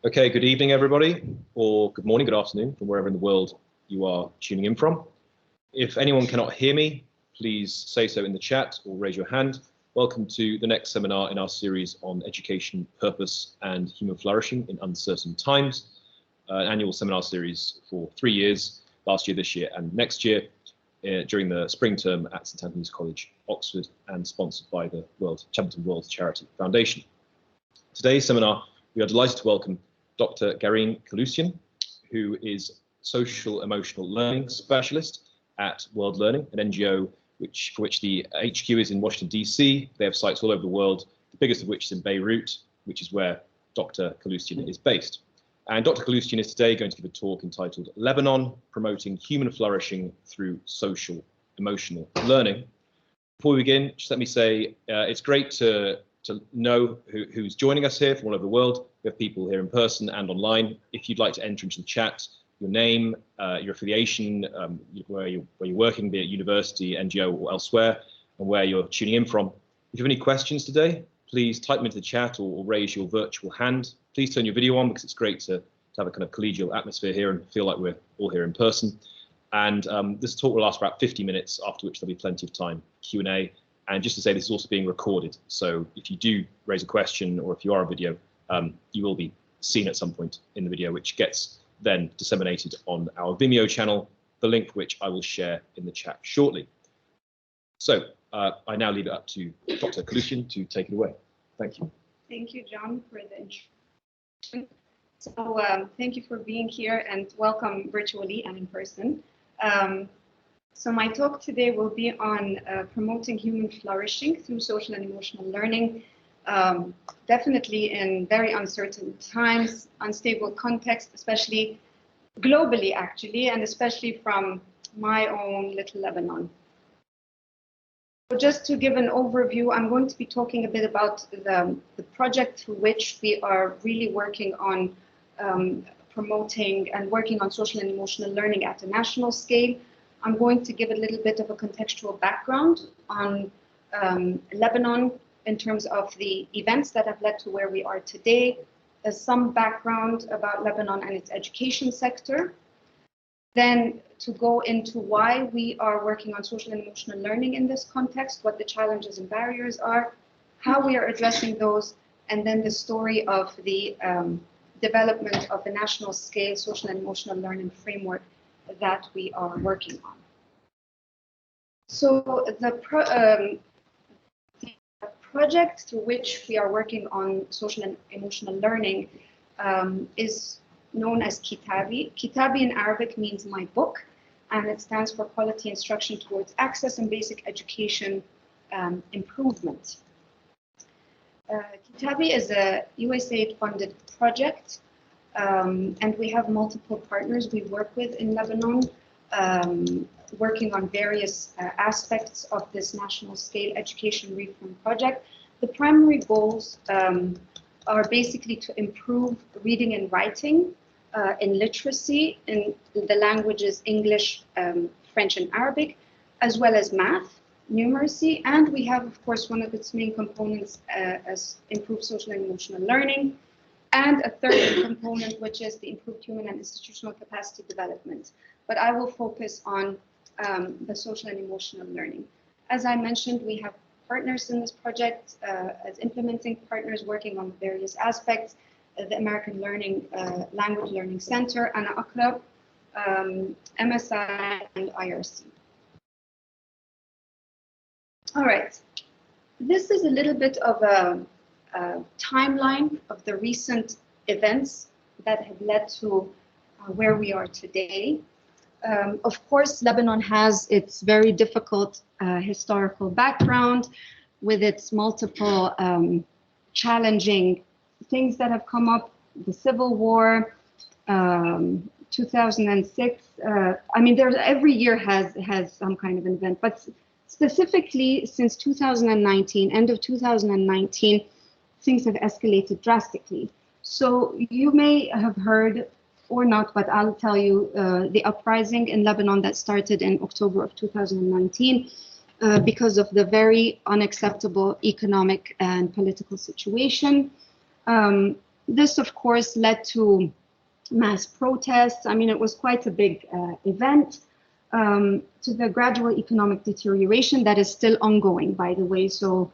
Okay, good evening, everybody, or good morning, good afternoon, from wherever in the world you are tuning in from. If anyone cannot hear me, please say so in the chat or raise your hand. Welcome to the next seminar in our series on education, purpose, and human flourishing in uncertain times, an annual seminar series for 3 years, last year, this year, and next year, during the spring term at St Anthony's College, Oxford, and sponsored by the Templeton World Charity Foundation. Today's seminar, we are delighted to welcome Dr. Garene Kaloustian, who is Social Emotional Learning Specialist at World Learning, an NGO for which the HQ is in Washington, DC. They have sites all over the world, the biggest of which is in Beirut, which is where Dr. Kaloustian is based. And Dr. Kaloustian is today going to give a talk entitled Lebanon, Promoting Human Flourishing Through Social Emotional Learning. Before we begin, just let me say it's great to know who's joining us here from all over the world. We have people here in person and online. If you'd like to enter into the chat, your name, your affiliation, where you're working, be it university, NGO, or elsewhere, and where you're tuning in from. If you have any questions today, please type them into the chat or raise your virtual hand. Please turn your video on because it's great to have a kind of collegial atmosphere here and feel like we're all here in person. And this talk will last about 50 minutes, after which there'll be plenty of time for Q&A. And just to say, this is also being recorded. So if you do raise a question or if you are a video, you will be seen at some point in the video, which gets then disseminated on our Vimeo channel, the link which I will share in the chat shortly. So I now leave it up to Dr. Kaloustian to take it away. Thank you. Thank you, John, for the introduction. So thank you for being here and welcome virtually and in person. So my talk today will be on promoting human flourishing through social and emotional learning, definitely in very uncertain times, unstable context, especially globally, actually, and especially from my own little Lebanon. So just to give an overview, I'm going to be talking a bit about the project through which we are really working on promoting and working on social and emotional learning at a national scale. I'm going to give a little bit of a contextual background on Lebanon in terms of the events that have led to where we are today. There's some background about Lebanon and its education sector. Then to go into why we are working on social and emotional learning in this context, what the challenges and barriers are, how we are addressing those, and then the story of the development of the national scale social and emotional learning framework that we are working on. So the project through which we are working on social and emotional learning is known as QITABI. QITABI in Arabic means my book, and it stands for Quality Instruction Towards Access and Basic Education Improvement. QITABI is a USAID-funded project, and we have multiple partners we work with in Lebanon, working on various aspects of this national scale education reform project. The primary goals are basically to improve reading and writing in literacy in the languages English, French, and Arabic, as well as math, numeracy, and we have, of course, one of its main components as improved social and emotional learning, and a third component, which is the improved human and institutional capacity development. But I will focus on the social and emotional learning. As I mentioned, we have partners in this project as implementing partners working on various aspects, the American Language Learning Center, Ana Akra, MSI, and IRC. All right, this is a little bit of a timeline of the recent events that have led to where we are today. Of course, Lebanon has its very difficult historical background with its multiple challenging things that have come up, the Civil War, 2006. I mean, every year has some kind of an event, but specifically since 2019, end of 2019, things have escalated drastically. So you may have heard or not, but I'll tell you the uprising in Lebanon that started in October of 2019 because of the very unacceptable economic and political situation. This, of course, led to mass protests. I mean, it was quite a big event, to the gradual economic deterioration that is still ongoing, by the way. So,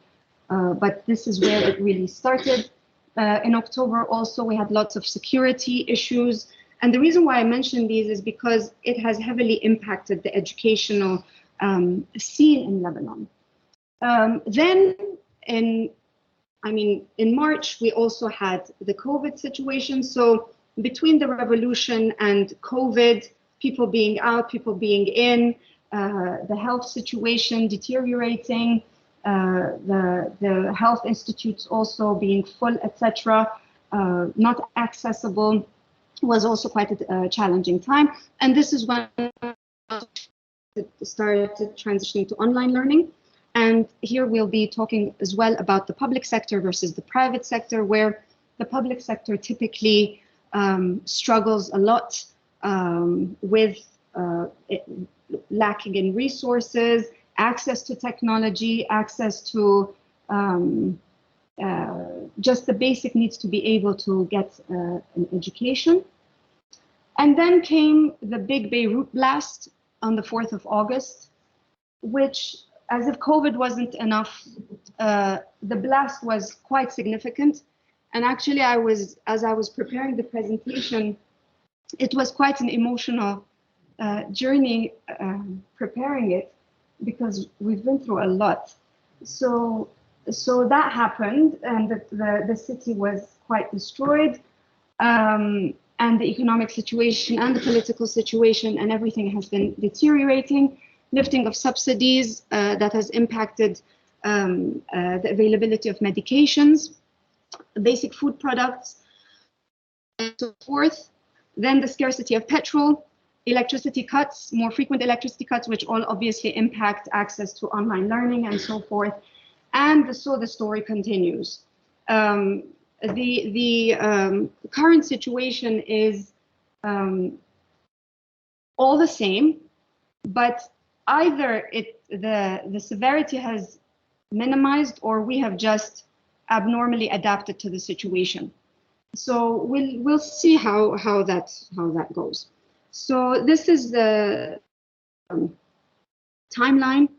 but this is where it really started. In October also, we had lots of security issues. And the reason why I mention these is because it has heavily impacted the educational scene in Lebanon. Then in March, we also had the COVID situation. So between the revolution and COVID, people being out, people being in, the health situation deteriorating, the health institutes also being full, etc., not accessible, was also quite a challenging time. And this is when it started transitioning to online learning. And here we'll be talking as well about the public sector versus the private sector, where the public sector typically struggles a lot with lacking in resources, access to technology, access to just the basic needs to be able to get an education. And then came the big Beirut blast on the 4th of August, which, as if COVID wasn't enough, the blast was quite significant. And actually, as I was preparing the presentation, it was quite an emotional journey preparing it, because we've been through a lot. So that happened, and the city was quite destroyed, and the economic situation and the political situation and everything has been deteriorating. Lifting of subsidies that has impacted the availability of medications, basic food products, and so forth. Then the scarcity of petrol, electricity cuts, more frequent electricity cuts, which all obviously impact access to online learning and so forth. And so the story continues. The current situation is all the same, but either the severity has minimized, or we have just abnormally adapted to the situation. So we'll see how that goes. So this is the timeline.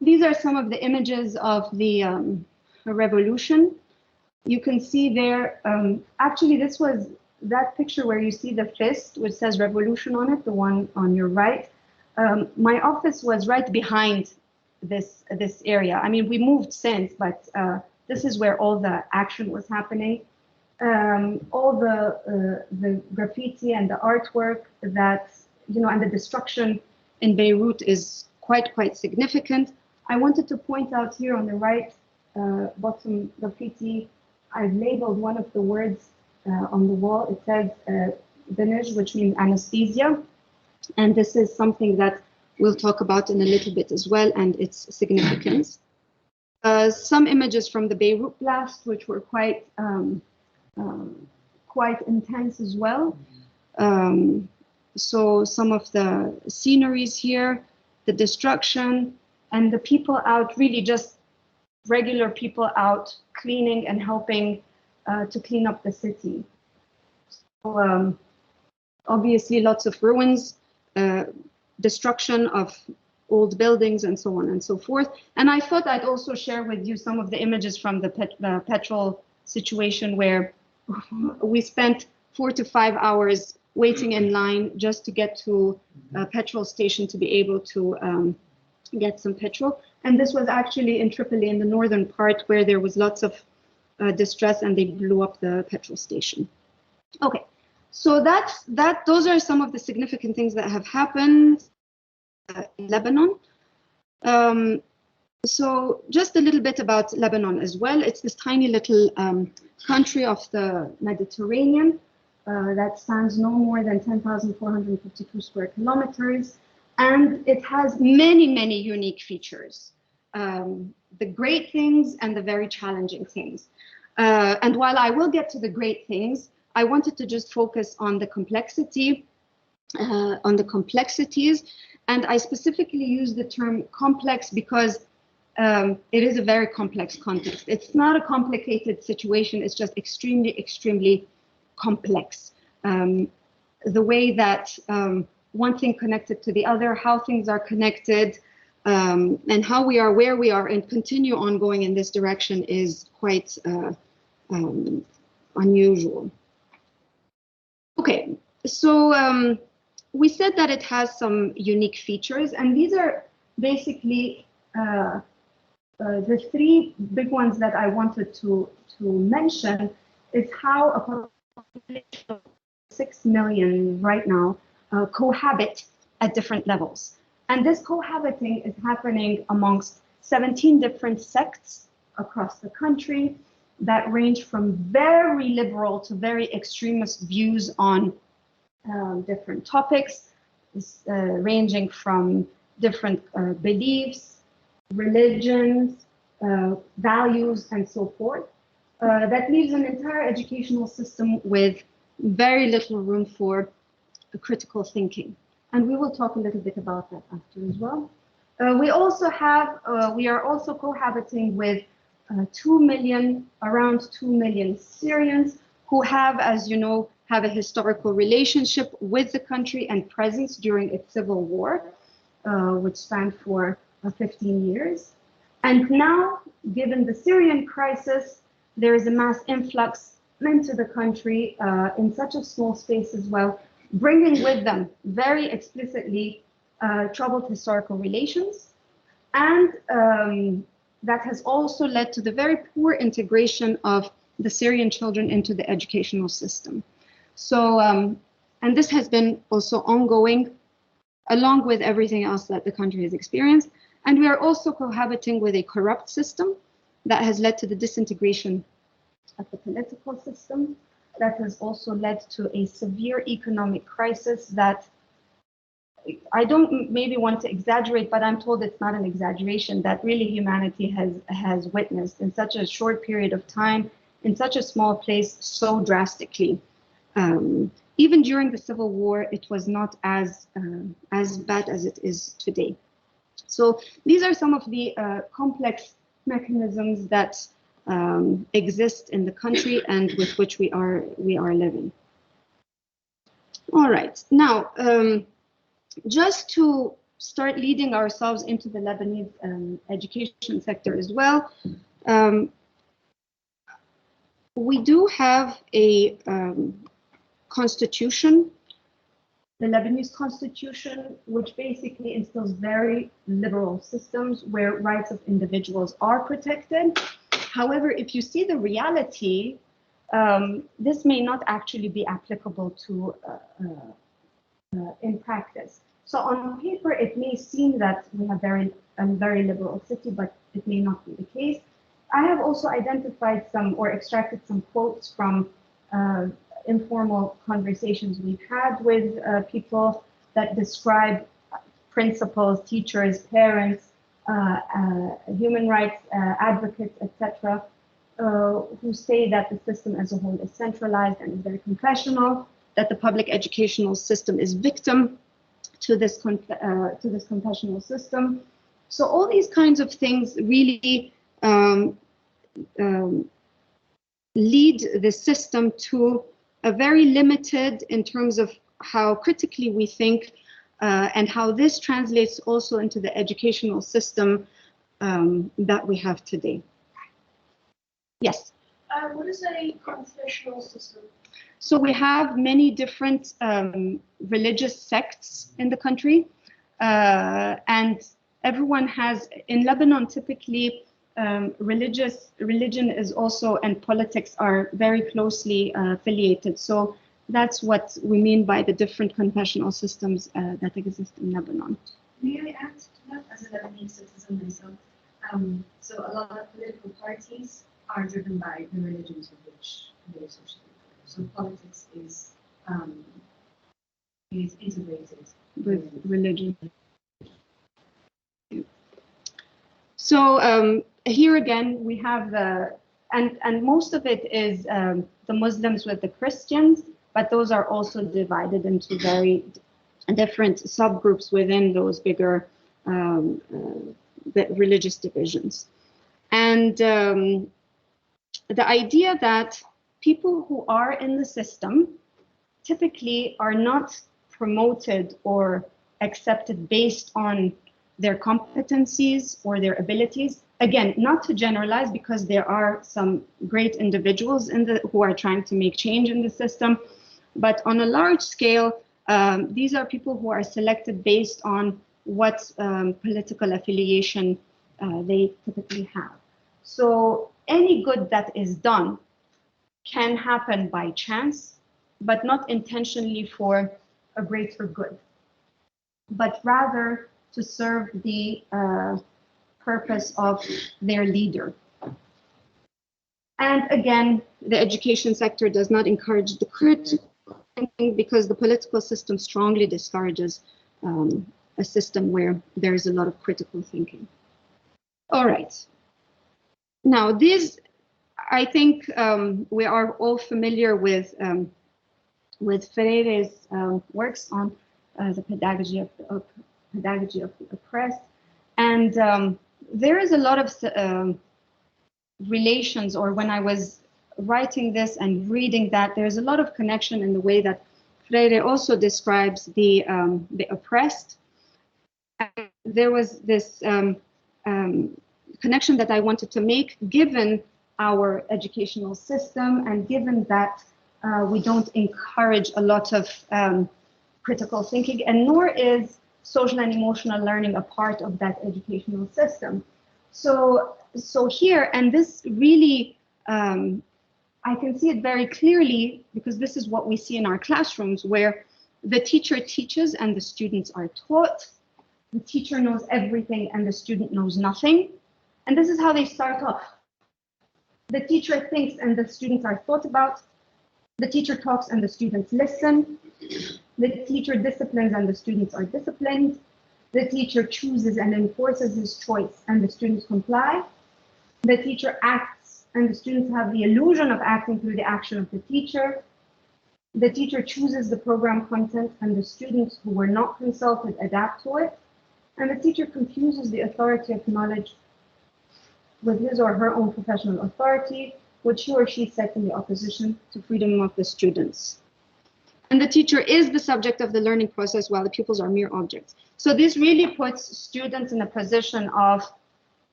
These are some of the images of the revolution. You can see there, actually this was that picture where you see the fist, which says revolution on it, the one on your right. My office was right behind this area. I mean, we moved since, but this is where all the action was happening. All the graffiti and the artwork that, and the destruction in Beirut is quite significant. I wanted to point out here on the right bottom graffiti, I've labeled one of the words on the wall. It says Benej, which means anesthesia. And this is something that we'll talk about in a little bit as well, and its significance. Some images from the Beirut blast, which were quite intense as well. So some of the sceneries here, the destruction, and the people out, really just regular people out cleaning and helping to clean up the city. So, obviously lots of ruins, destruction of old buildings and so on and so forth. And I thought I'd also share with you some of the images from the petrol situation, where we spent 4 to 5 hours waiting in line just to get to a petrol station to be able to get some petrol. And this was actually in Tripoli, in the northern part, where there was lots of distress, and they blew up the petrol station. Okay, so those are some of the significant things that have happened in Lebanon. So just a little bit about Lebanon as well. It's this tiny little country of the Mediterranean that spans no more than 10,452 square kilometers. And it has many unique features, the great things and the very challenging things. And while I will get to the great things, I wanted to just focus on the complexity, on the complexities. And I specifically use the term complex because it is a very complex context. It's not a complicated situation. It's just extremely, extremely complex. The way that one thing connected to the other, how things are connected, and how we are where we are and continue on going in this direction is quite unusual. Okay, so we said that it has some unique features, and these are basically the three big ones that I wanted to mention is how a population of 6 million right now cohabit at different levels. And this cohabiting is happening amongst 17 different sects across the country that range from very liberal to very extremist views on different topics, ranging from different beliefs, religions, values, and so forth. That leaves an entire educational system with very little room for critical thinking. And we will talk a little bit about that after as well. We are also cohabiting with 2 million, around 2 million Syrians who have, as you know, have a historical relationship with the country and presence during its civil war, which spanned for 15 years. And now, given the Syrian crisis, there is a mass influx into the country in such a small space as well, bringing with them very explicitly troubled historical relations. And that has also led to the very poor integration of the Syrian children into the educational system. So, and this has been also ongoing along with everything else that the country has experienced. And we are also cohabiting with a corrupt system that has led to the disintegration of the political system. That has also led to a severe economic crisis that I don't maybe want to exaggerate, but I'm told it's not an exaggeration, that really humanity has witnessed in such a short period of time, in such a small place, so drastically. Even during the Civil War, it was not as bad as it is today. So these are some of the complex mechanisms that exist in the country and with which we are living. All right, now just to start leading ourselves into the Lebanese education sector as well, we do have a constitution, the Lebanese constitution, which basically instills very liberal systems where rights of individuals are protected. However, if you see the reality, this may not actually be applicable to in practice. So on paper, it may seem that we have a very liberal city, but it may not be the case. I have also identified some or extracted some quotes from informal conversations we've had with people that describe principals, teachers, parents, human rights advocates, etc., who say that the system as a whole is centralized and is very confessional, that the public educational system is victim to this confessional system. So all these kinds of things really lead the system to a very limited in terms of how critically we think and how this translates also into the educational system that we have today. Yes? What is a confessional system? So we have many different religious sects in the country, and everyone has, in Lebanon, typically religion is also, and politics are very closely affiliated. So that's what we mean by the different confessional systems that exist in Lebanon. May I add to that, as a Lebanese citizen myself? So a lot of political parties are driven by the religions with which they associate. So politics is integrated with religion. So here again, we have and most of it is the Muslims with the Christians, but those are also divided into very different subgroups within those bigger the religious divisions. And the idea that people who are in the system typically are not promoted or accepted based on their competencies or their abilities. Again, not to generalize, because there are some great individuals who are trying to make change in the system, but on a large scale, these are people who are selected based on what political affiliation they typically have. So any good that is done can happen by chance, but not intentionally for a greater good, but rather to serve the purpose of their leader. And again, the education sector does not encourage the critical thinking, because the political system strongly discourages a system where there is a lot of critical thinking. All right. Now, these, I think we are all familiar with Freire's works on the pedagogy of the oppressed, and there is a lot of relations, or when I was writing this and reading that, there's a lot of connection in the way that Freire also describes the oppressed. And there was this connection that I wanted to make, given our educational system and given that we don't encourage a lot of critical thinking, and nor is social and emotional learning a part of that educational system. So here, and this really, I can see it very clearly, because this is what we see in our classrooms, where the teacher teaches and the students are taught. The teacher knows everything and the student knows nothing. And this is how they start off. The teacher thinks and the students are thought about. The teacher talks and the students listen. The teacher disciplines and the students are disciplined. The teacher chooses and enforces his choice and the students comply. The teacher acts and the students have the illusion of acting through the action of the teacher. The teacher chooses the program content and the students who were not consulted adapt to it. And the teacher confuses the authority of knowledge with his or her own professional authority, which he or she sets in the opposition to freedom of the students. And the teacher is the subject of the learning process, while the pupils are mere objects. So this really puts students in a position of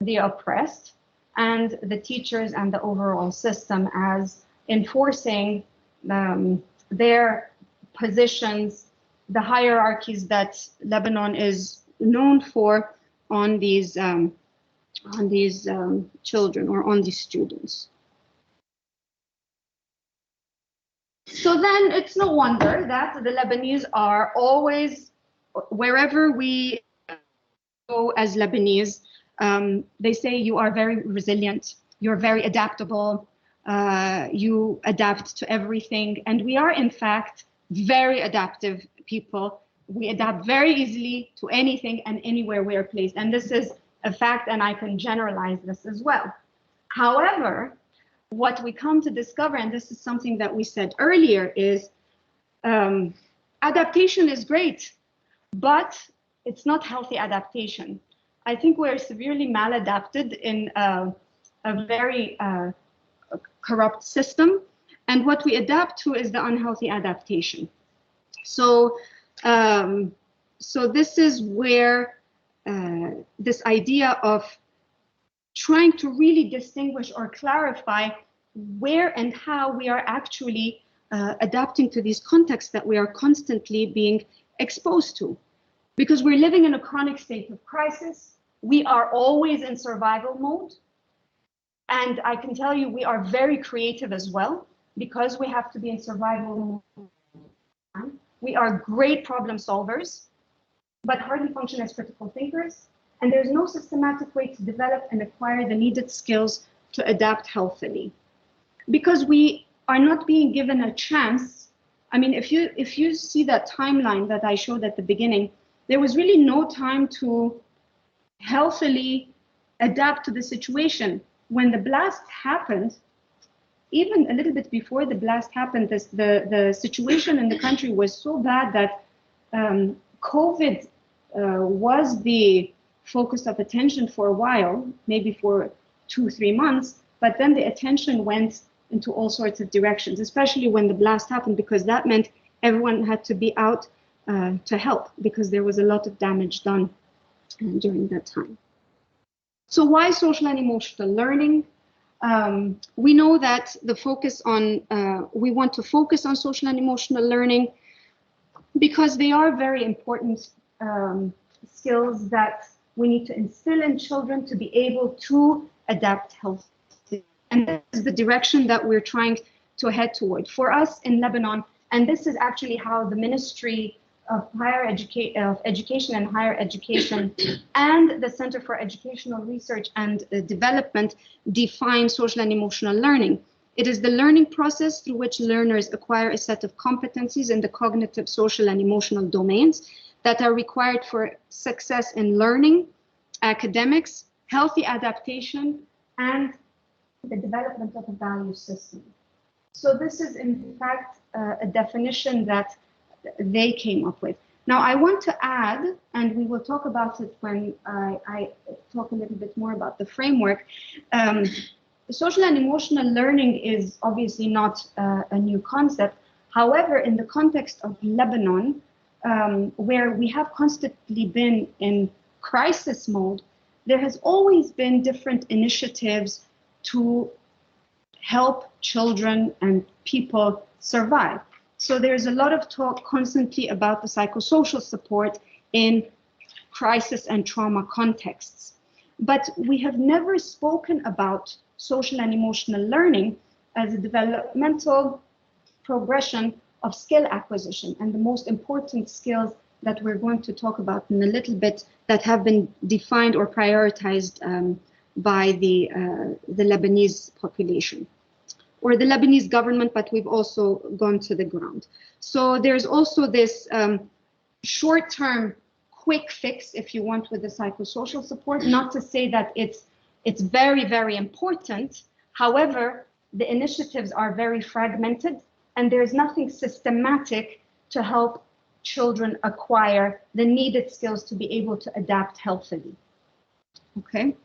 the oppressed, and the teachers and the overall system as enforcing their positions, the hierarchies that Lebanon is known for on these children or on these students. So then it's no wonder that the Lebanese are always, wherever we go as Lebanese, they say you are very resilient, you're very adaptable, you adapt to everything. And we are, in fact, very adaptive people. We adapt very easily to anything and anywhere we are placed. And this is a fact, and I can generalize this as well. However, what we come to discover, and this is something that we said earlier, is adaptation is great, but it's not healthy adaptation. I think we're severely maladapted in a very corrupt system, and what we adapt to is the unhealthy adaptation. So, so this is where this idea of trying to really distinguish or clarify where and how we are actually adapting to these contexts that we are constantly being exposed to. Because we're living in a chronic state of crisis. We are always in survival mode. And I can tell you, we are very creative as well, because we have to be in survival mode. We are great problem solvers, but hardly function as critical thinkers. And there's no systematic way to develop and acquire the needed skills to adapt healthily. Because we are not being given a chance. I mean, if you see that timeline that I showed at the beginning, there was really no time to healthily adapt to the situation. When the blast happened, even a little bit before the blast happened, the situation in the country was so bad that COVID was the focus of attention for a while, maybe for 2-3 months, but then the attention went into all sorts of directions, especially when the blast happened, because that meant everyone had to be out to help, because there was a lot of damage done during that time. So why social and emotional learning? We know that the focus on, we want to focus on social and emotional learning because they are very important skills that we need to instill in children to be able to adapt healthily. And this is the direction that we're trying to head toward. For us in Lebanon, and this is actually how the Ministry of Education and Higher Education and the Center for Educational Research and Development define social and emotional learning. It is the learning process through which learners acquire a set of competencies in the cognitive, social, and emotional domains that are required for success in learning, academics, healthy adaptation, and the development of a value system. So this is in fact a definition that they came up with. Now I want to add, and we will talk about it when I talk a little bit more about the framework. Social and emotional learning is obviously not a new concept. However, in the context of Lebanon, where we have constantly been in crisis mode, there has always been different initiatives to help children and people survive. So there's a lot of talk constantly about the psychosocial support in crisis and trauma contexts. But we have never spoken about social and emotional learning as a developmental progression of skill acquisition, and the most important skills that we're going to talk about in a little bit that have been defined or prioritized by the Lebanese population or the Lebanese government, but we've also gone to the ground. So there's also this short-term quick fix, if you want, with the psychosocial support, not to say that it's very, very important. However, the initiatives are very fragmented and there's nothing systematic to help children acquire the needed skills to be able to adapt healthily. Okay.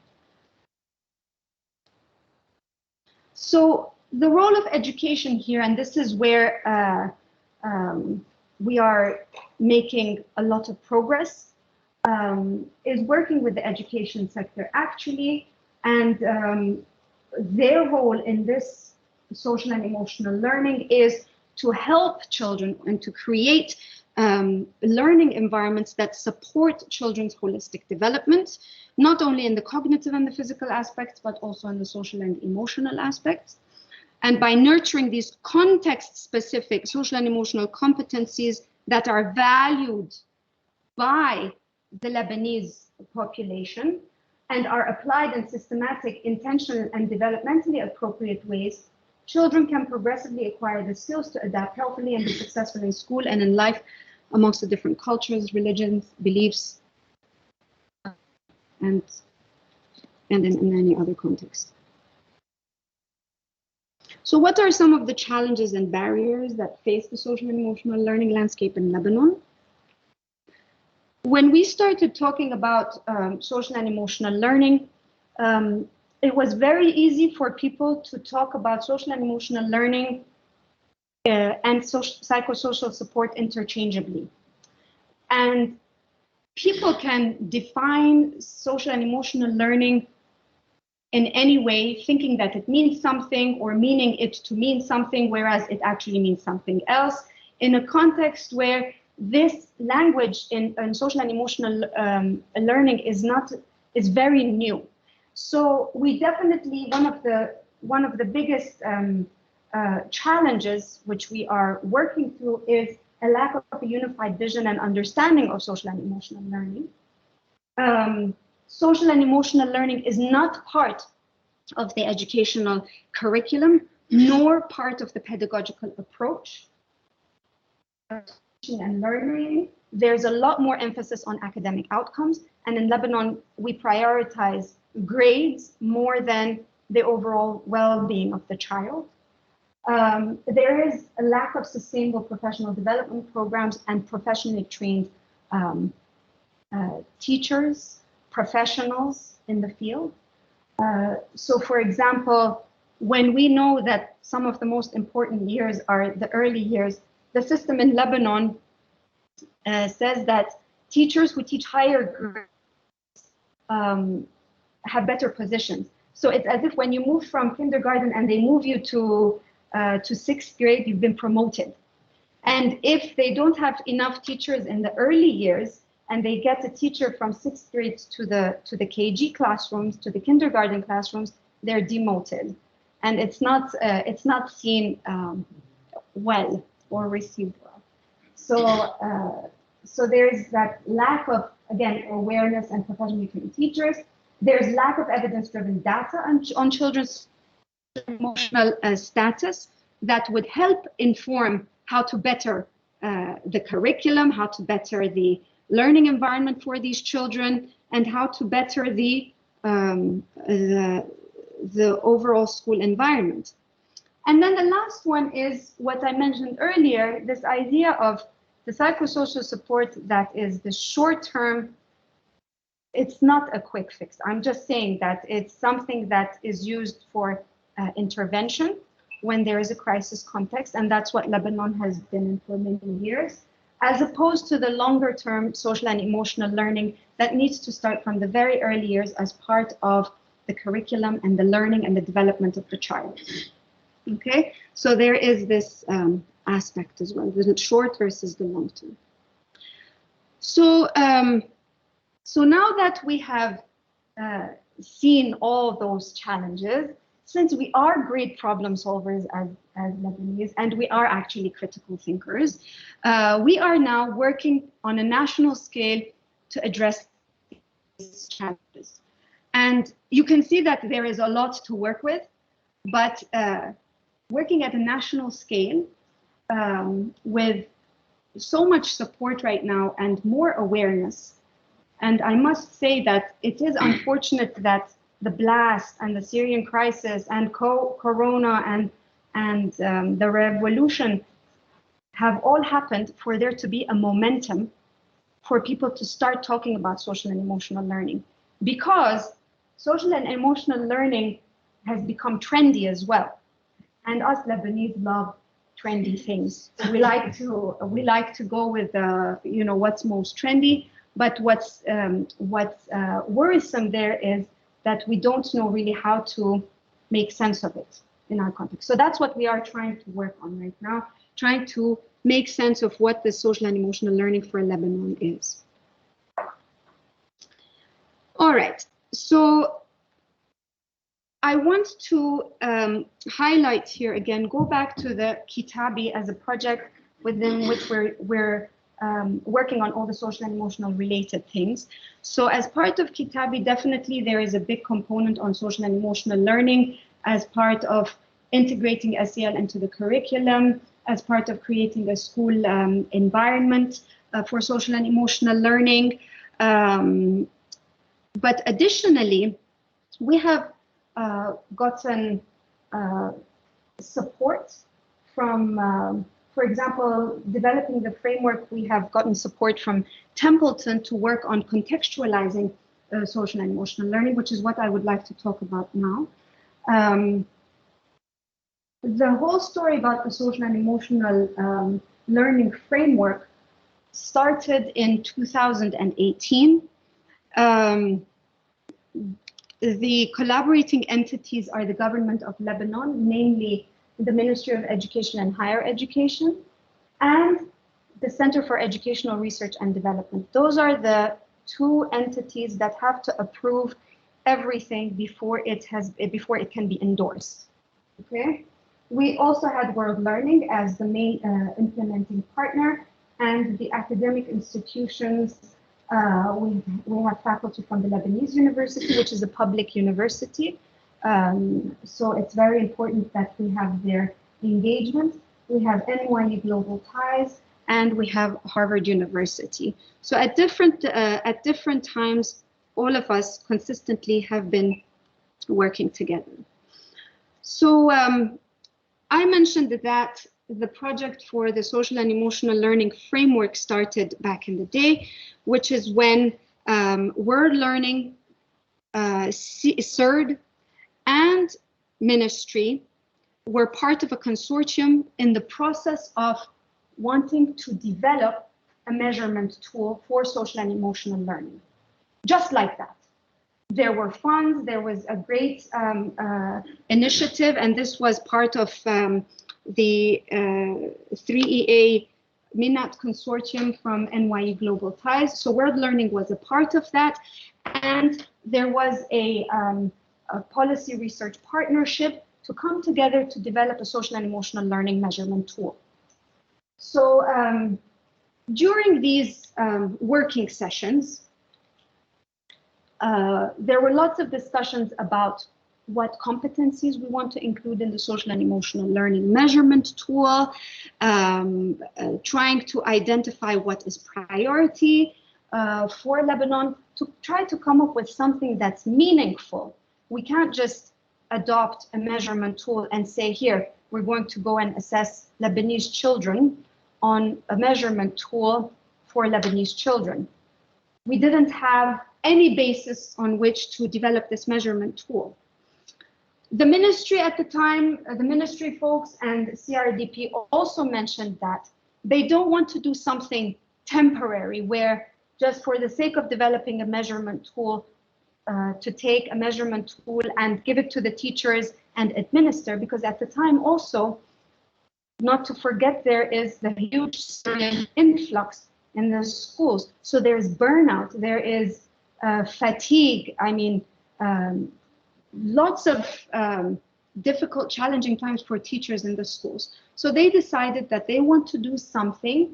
So the role of education here, and this is where we are making a lot of progress, is working with the education sector actually, and their role in this social and emotional learning is to help children and to create learning environments that support children's holistic development, not only in the cognitive and the physical aspects, but also in the social and emotional aspects. And by nurturing these context-specific social and emotional competencies that are valued by the Lebanese population and are applied in systematic, intentional, and developmentally appropriate ways, children can progressively acquire the skills to adapt healthily and be successful in school and in life amongst the different cultures, religions, beliefs, and in any other context. So what are some of the challenges and barriers that face the social and emotional learning landscape in Lebanon? When we started talking about social and emotional learning, it was very easy for people to talk about social and emotional learning and psychosocial support interchangeably. And people can define social and emotional learning in any way, thinking that it means something or meaning it to mean something, whereas it actually means something else, in a context where this language in social and emotional learning is very new. So we definitely, one of the biggest challenges which we are working through is a lack of a unified vision and understanding of social and emotional learning. Social and emotional learning is not part of the educational curriculum, nor part of the pedagogical approach. And learning, there's a lot more emphasis on academic outcomes, and in Lebanon, we prioritize grades more than the overall well-being of the child. There is a lack of sustainable professional development programs and professionally trained teachers professionals in the field. So for example, when we know that some of the most important years are the early years, the system in Lebanon says that teachers who teach higher grades have better positions. So it's as if when you move from kindergarten and they move you to 6th grade, you've been promoted. And if they don't have enough teachers in the early years, and they get a teacher from 6th grade to the KG classrooms, to the kindergarten classrooms, they're demoted, and it's not seen well or received well. So there's that lack of, again, awareness and professional teachers. There's lack of evidence-driven data on children's emotional status that would help inform how to better the curriculum, how to better the learning environment for these children, and how to better the overall school environment. And then the last one is what I mentioned earlier, this idea of the psychosocial support that is the short-term. It's not a quick fix. I'm just saying that it's something that is used for intervention when there is a crisis context, and that's what Lebanon has been in for many years, as opposed to the longer term social and emotional learning that needs to start from the very early years as part of the curriculum and the learning and the development of the child. Okay, so there is this aspect as well, the short versus the long term. So, so now that we have seen all those challenges, since we are great problem solvers as Lebanese, and we are actually critical thinkers, we are now working on a national scale to address these challenges. And you can see that there is a lot to work with, but working at a national scale with so much support right now and more awareness. And I must say that it is unfortunate that the blast and the Syrian crisis and Corona and the revolution have all happened for there to be a momentum for people to start talking about social and emotional learning, because social and emotional learning has become trendy as well. And us Lebanese love trendy things. We like to go with you know, what's most trendy. But what's worrisome there is that we don't know really how to make sense of it in our context. So that's what we are trying to work on right now, trying to make sense of what the social and emotional learning for Lebanon is. All right, so I want to highlight here again, go back to the QITABI as a project within which we're working on all the social and emotional related things. So as part of QITABI, definitely there is a big component on social and emotional learning as part of integrating SEL into the curriculum, as part of creating a school environment for social and emotional learning. But additionally, we have gotten support from for example, developing the framework, we have gotten support from Templeton to work on contextualizing social and emotional learning, which is what I would like to talk about now. The whole story about the social and emotional learning framework started in 2018. The collaborating entities are the government of Lebanon, namely the Ministry of Education and Higher Education, and the Center for Educational Research and Development. Those are the two entities that have to approve everything before it can be endorsed. Okay. We also had World Learning as the main implementing partner, and the academic institutions. We have faculty from the Lebanese University, which is a public university. So it's very important that we have their engagement. We have NYU Global Ties, and we have Harvard University. So at different times, all of us consistently have been working together. So I mentioned that the project for the social and emotional learning framework started back in the day, which is when World Learning, CERD, and Ministry were part of a consortium in the process of wanting to develop a measurement tool for social and emotional learning. Just like that. There were funds, there was a great initiative, and this was part of the 3EA MINAT consortium from NYU Global Ties. So World Learning was a part of that, and there was a policy research partnership to come together to develop a social and emotional learning measurement tool. So during these working sessions, there were lots of discussions about what competencies we want to include in the social and emotional learning measurement tool, trying to identify what is priority for Lebanon, to try to come up with something that's meaningful. We can't just adopt a measurement tool and say, here, we're going to go and assess Lebanese children on a measurement tool for Lebanese children. We didn't have any basis on which to develop this measurement tool. The ministry at the time, the ministry folks and CRDP also mentioned that they don't want to do something temporary where just for the sake of developing a measurement tool, to take a measurement tool and give it to the teachers and administer, because at the time also, not to forget, there is the huge influx in the schools. So there's burnout, there is fatigue, I mean, lots of difficult, challenging times for teachers in the schools. So they decided that they want to do something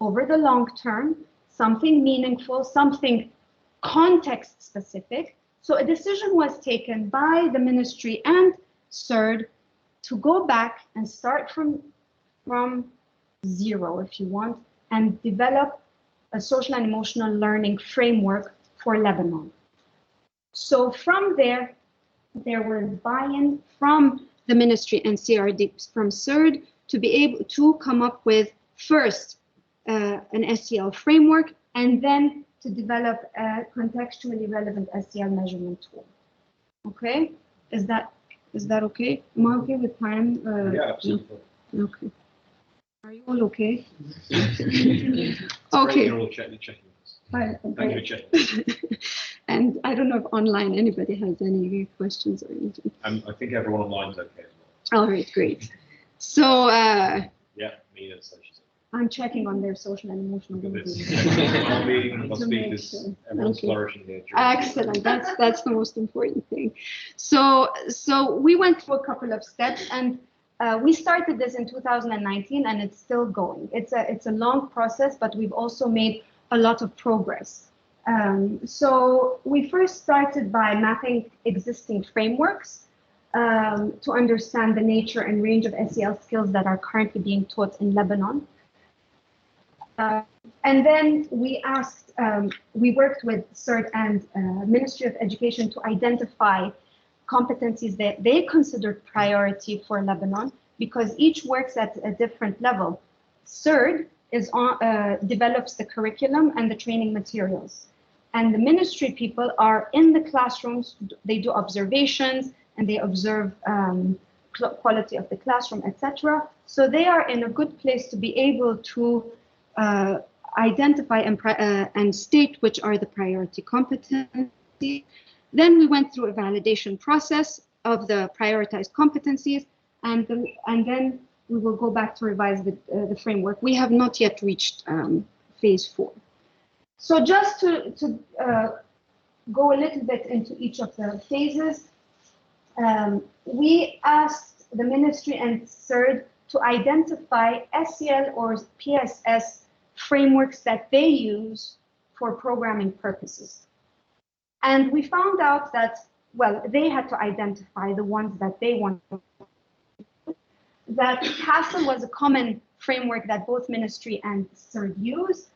over the long term, something meaningful, something context specific. So a decision was taken by the ministry and CERD to go back and start from zero, if you want, and develop a social and emotional learning framework for Lebanon. So from there was buy-in from the ministry and CRD, from CERD, to be able to come up with first an SEL framework, and then to develop a contextually relevant SEL measurement tool. Okay, is that okay? Am I okay with time? Yeah, absolutely. Okay. Are you all okay? Okay. You're all checking. Thank you for checking. And I don't know if online anybody has any questions or anything. I think everyone online is okay as well. All right, great. So yeah, me and social. I'm checking on their social and emotional speakers, everyone's flourishing here. Excellent. That's the most important thing. So we went through a couple of steps, and we started this in 2019, and it's still going. It's a long process, but we've also made a lot of progress. So we first started by mapping existing frameworks to understand the nature and range of SEL skills that are currently being taught in Lebanon. And then we asked, we worked with CERT and Ministry of Education to identify competencies that they considered priority for Lebanon, because each works at a different level. CERT is develops the curriculum and the training materials. And the ministry people are in the classrooms, they do observations, and they observe quality of the classroom, etc. So they are in a good place to be able to identify and state which are the priority competencies. Then we went through a validation process of the prioritized competencies, and then we will go back to revise the framework. We have not yet reached phase 4. So just to go a little bit into each of the phases, we asked the ministry and CERD to identify SEL or PSS frameworks that they use for programming purposes. And we found out that, well, they had to identify the ones that they wanted. That CASTLE was a common framework that both ministry and CERD use.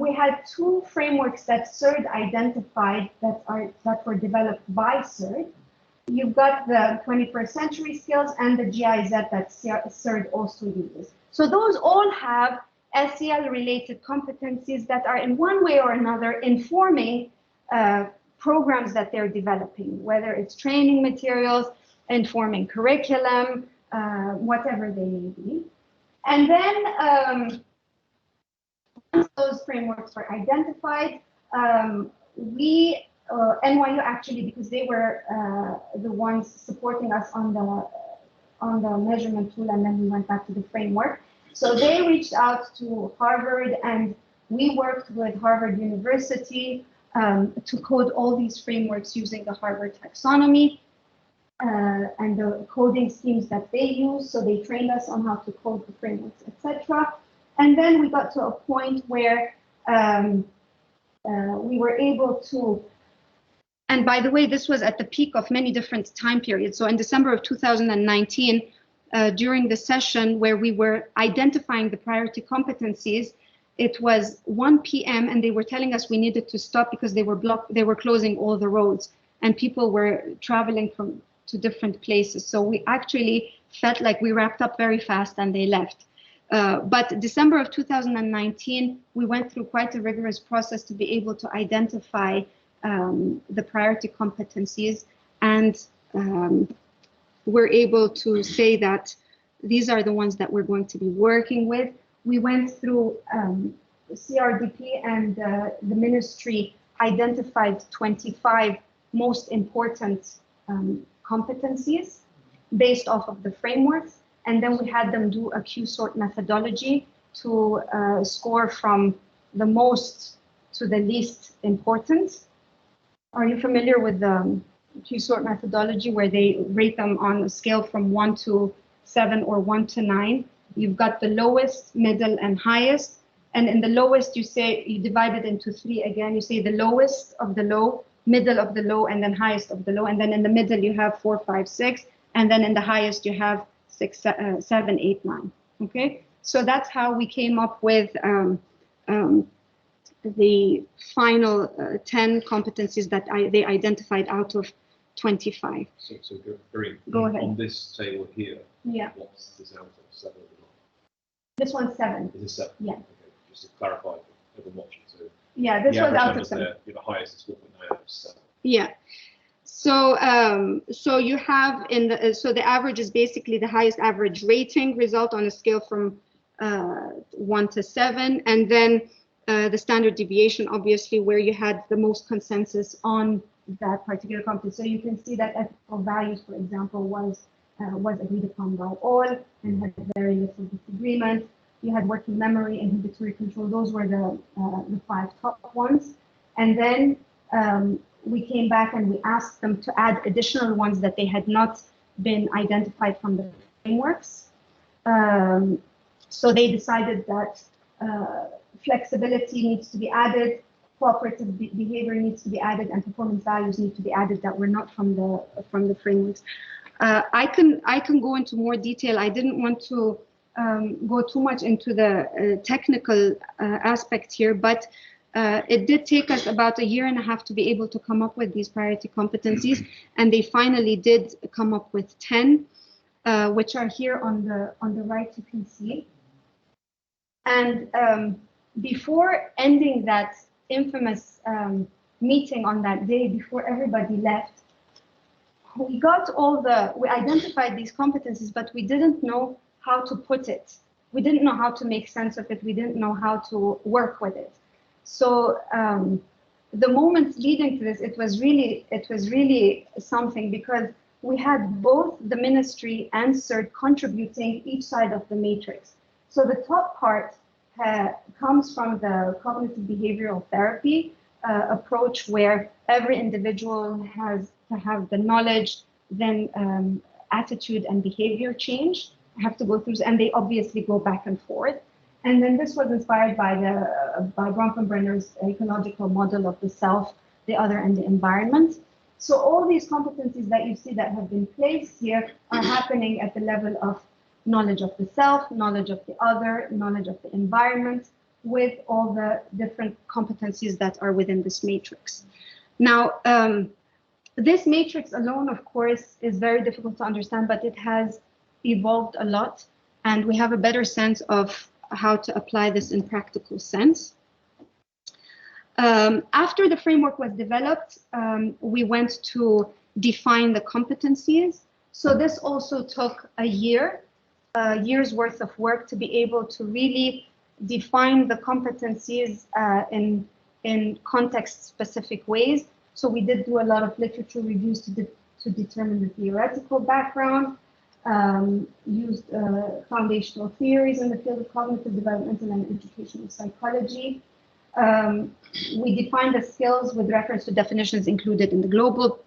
We had 2 frameworks that CERD identified that were developed by CERD. You've got the 21st century skills and the GIZ that CERD also uses. So those all have SEL-related competencies that are in one way or another informing programs that they're developing, whether it's training materials, informing curriculum, whatever they may be. And then once those frameworks were identified, NYU actually, because they were the ones supporting us on the measurement tool, and then we went back to the framework. So they reached out to Harvard, and we worked with Harvard University to code all these frameworks using the Harvard taxonomy and the coding schemes that they use. So they trained us on how to code the frameworks, etc. And then we got to a point where we were able to, and by the way, this was at the peak of many different time periods. So in December of 2019, during the session where we were identifying the priority competencies, it was 1 p.m. and they were telling us we needed to stop because they were closing all the roads and people were traveling to different places. So we actually felt like we wrapped up very fast and they left. But December of 2019, we went through quite a rigorous process to be able to identify the priority competencies, and we're able to say that these are the ones that we're going to be working with. We went through CRDP, and the ministry identified 25 most important competencies based off of the frameworks. And then we had them do a Q-sort methodology to score from the most to the least important. Are you familiar with the Q-sort methodology, where they rate them on a scale from 1 to 7 or 1 to 9? You've got the lowest, middle, and highest. And in the lowest, you say, you divide it into 3 again. You say the lowest of the low, middle of the low, and then highest of the low. And then in the middle, you have 4, 5, 6. And then in the highest, you have 6, 7, 8, 9. Okay, so that's how we came up with the final 10 competencies that they identified out of 25. So Garene, go ahead. On this table here, yeah, what's this out of? 7 or 9? This one's 7. Is it 7? Yeah. Okay, just to clarify for everyone watching. So yeah, this was out of 7. The highest is 4.9 out of 7. Yeah. So so you have so the average is basically the highest average rating result on a scale from 1 to 7, and then the standard deviation, obviously, where you had the most consensus on that particular competency. So you can see that ethical values, for example, was agreed upon by all and had very little disagreement. You had working memory, inhibitory control. Those were the 5 top ones. And then we came back and we asked them to add additional ones that they had not been identified from the frameworks. So they decided that flexibility needs to be added, cooperative behavior needs to be added, and performance values need to be added that were not from the frameworks. I can go into more detail. I didn't want to go too much into the technical aspect here, but it did take us about 1.5 years to be able to come up with these priority competencies, and they finally did come up with 10, which are here on the right. You can see. And before ending that infamous meeting on that day, before everybody left, we identified these competencies, but we didn't know how to put it. We didn't know how to make sense of it. We didn't know how to work with it. So the moments leading to this, it was really something, because we had both the ministry and CERT contributing each side of the matrix. So the top part comes from the cognitive behavioral therapy approach, where every individual has to have the knowledge, then attitude and behavior change have to go through, and they obviously go back and forth. And then this was inspired by Bronfenbrenner's ecological model of the self, the other, and the environment. So all these competencies that you see that have been placed here are happening at the level of knowledge of the self, knowledge of the other, knowledge of the environment, with all the different competencies that are within this matrix. Now, this matrix alone, of course, is very difficult to understand, but it has evolved a lot, and we have a better sense of how to apply this in practical sense. After the framework was developed, we went to define the competencies. So this also took a year's worth of work to be able to really define the competencies in context-specific ways. So we did do a lot of literature reviews to determine the theoretical background, used foundational theories in the field of cognitive, developmental, and educational psychology. We defined the skills with reference to definitions included in the globally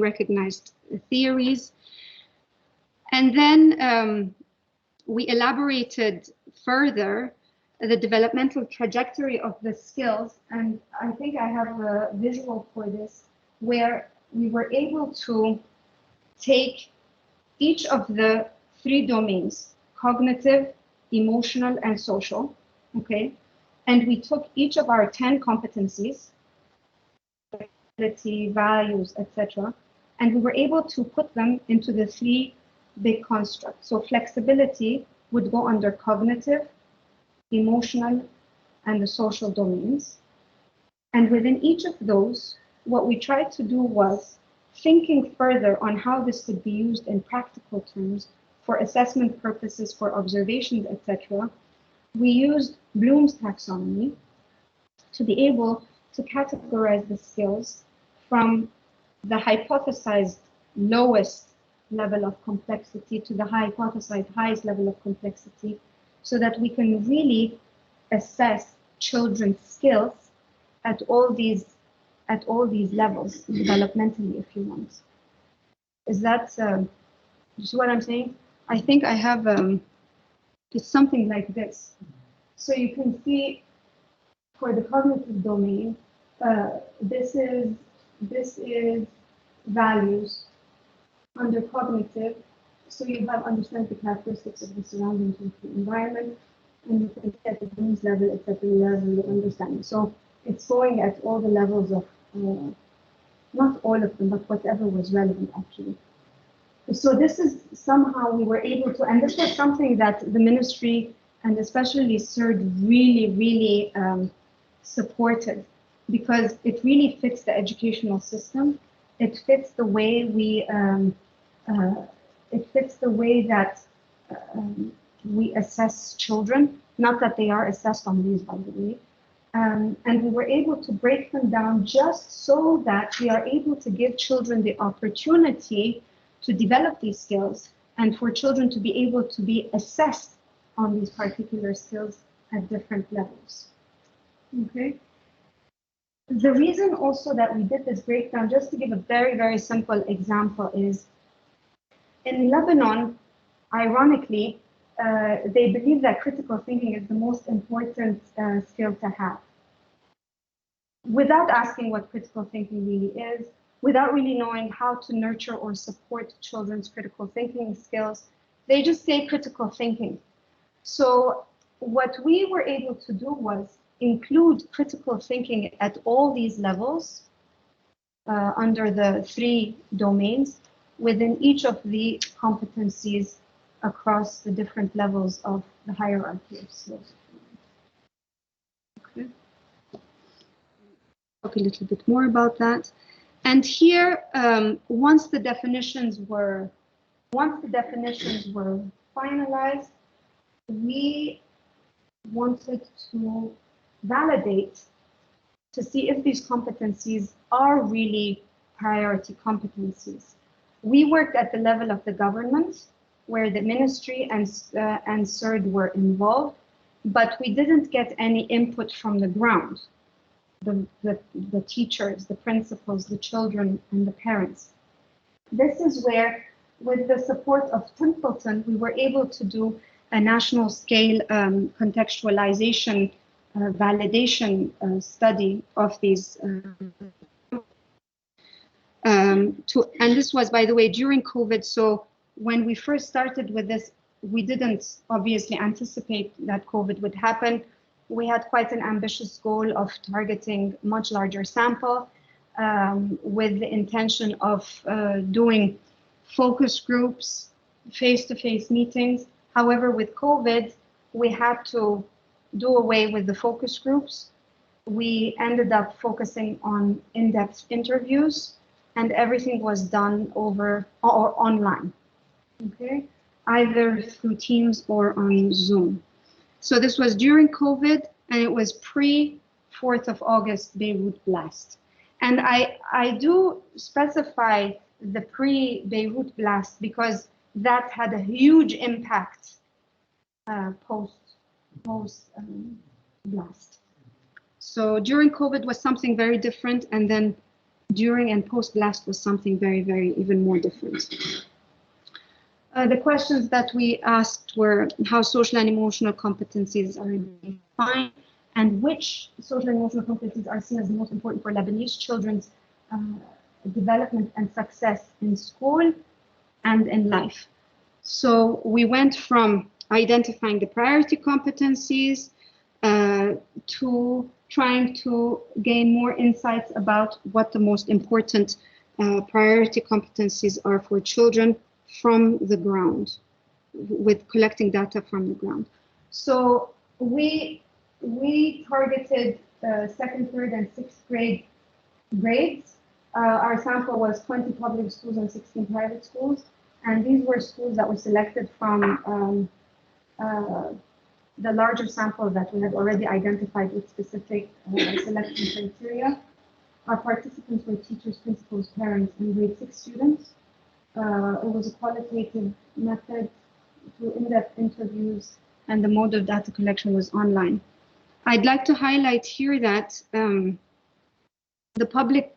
recognized theories. And then we elaborated further the developmental trajectory of the skills. And I think I have a visual for this, where we were able to take each of the 3 domains, cognitive, emotional, and social, okay? And we took each of our 10 competencies, values, etc., and we were able to put them into the 3 big constructs. So flexibility would go under cognitive, emotional, and the social domains. And within each of those, what we tried to do was thinking further on how this could be used in practical terms for assessment purposes, for observations, etc. We used Bloom's taxonomy to be able to categorize the skills from the hypothesized lowest level of complexity to the hypothesized highest level of complexity, so that we can really assess children's skills at all these levels, developmentally, if you want. Is that, you see what I'm saying? I think I have, it's something like this. So you can see for the cognitive domain, this is values under cognitive. So you have understand the characteristics of the surroundings of the environment, and you can get the Bloom's level, it's at the level of understanding. So it's going at all the levels of, not all of them, but whatever was relevant actually. So this is somehow we were able to, and this was something that the ministry and especially CERD really supported, because it really fits the educational system. It fits the way we, it fits the way that we assess children, not that they are assessed on these, by the way. And we were able to break them down just so that we are able to give children the opportunity to develop these skills and for children to be able to be assessed on these particular skills at different levels. Okay. The reason also that we did this breakdown, just to give a very simple example, is in Lebanon, ironically, they believe that critical thinking is the most important skill to have. Without asking what critical thinking really is, without really knowing how to nurture or support children's critical thinking skills, they just say critical thinking. So what we were able to do was include critical thinking at all these levels under the 3 domains within each of the competencies across the different levels of the hierarchy of skills. Okay. Talk a little bit more about that. And here, once the definitions were finalized, we wanted to validate to see if these competencies are really priority competencies. We worked at the level of the government, where the ministry and CERD were involved, but we didn't get any input from the ground. The teachers, the principals, the children, and the parents. This is where, with the support of Templeton, we were able to do a national scale contextualization validation study of these. And this was, by the way, during COVID. So when we first started with this, we didn't obviously anticipate that COVID would happen. We had quite an ambitious goal of targeting much larger sample with the intention of doing focus groups, face-to-face meetings, However, with COVID, we had to do away with the focus groups. We ended up focusing on in-depth interviews, and everything was done over or online, okay? Either through Teams or on Zoom. So this was during COVID, and it was pre-4th of August Beirut blast. And I do specify the pre-Beirut blast because that had a huge impact post blast. So during COVID was something very different, and then during and post blast was something very, very even more different. The questions that we asked were how social and emotional competencies are defined, and which social and emotional competencies are seen as the most important for Lebanese children's development and success in school and in life. So we went from identifying the priority competencies to trying to gain more insights about what the most important priority competencies are for children from the ground, with collecting data from the ground. So we targeted second, third, and sixth grade grades. Our sample was 20 public schools and 16 private schools, and these were schools that were selected from the larger sample that we had already identified with specific selection criteria. Our participants were teachers, principals, parents, and grade 6 students. It was a qualitative method through in-depth interviews, and the mode of data collection was online. I'd like to highlight here that the public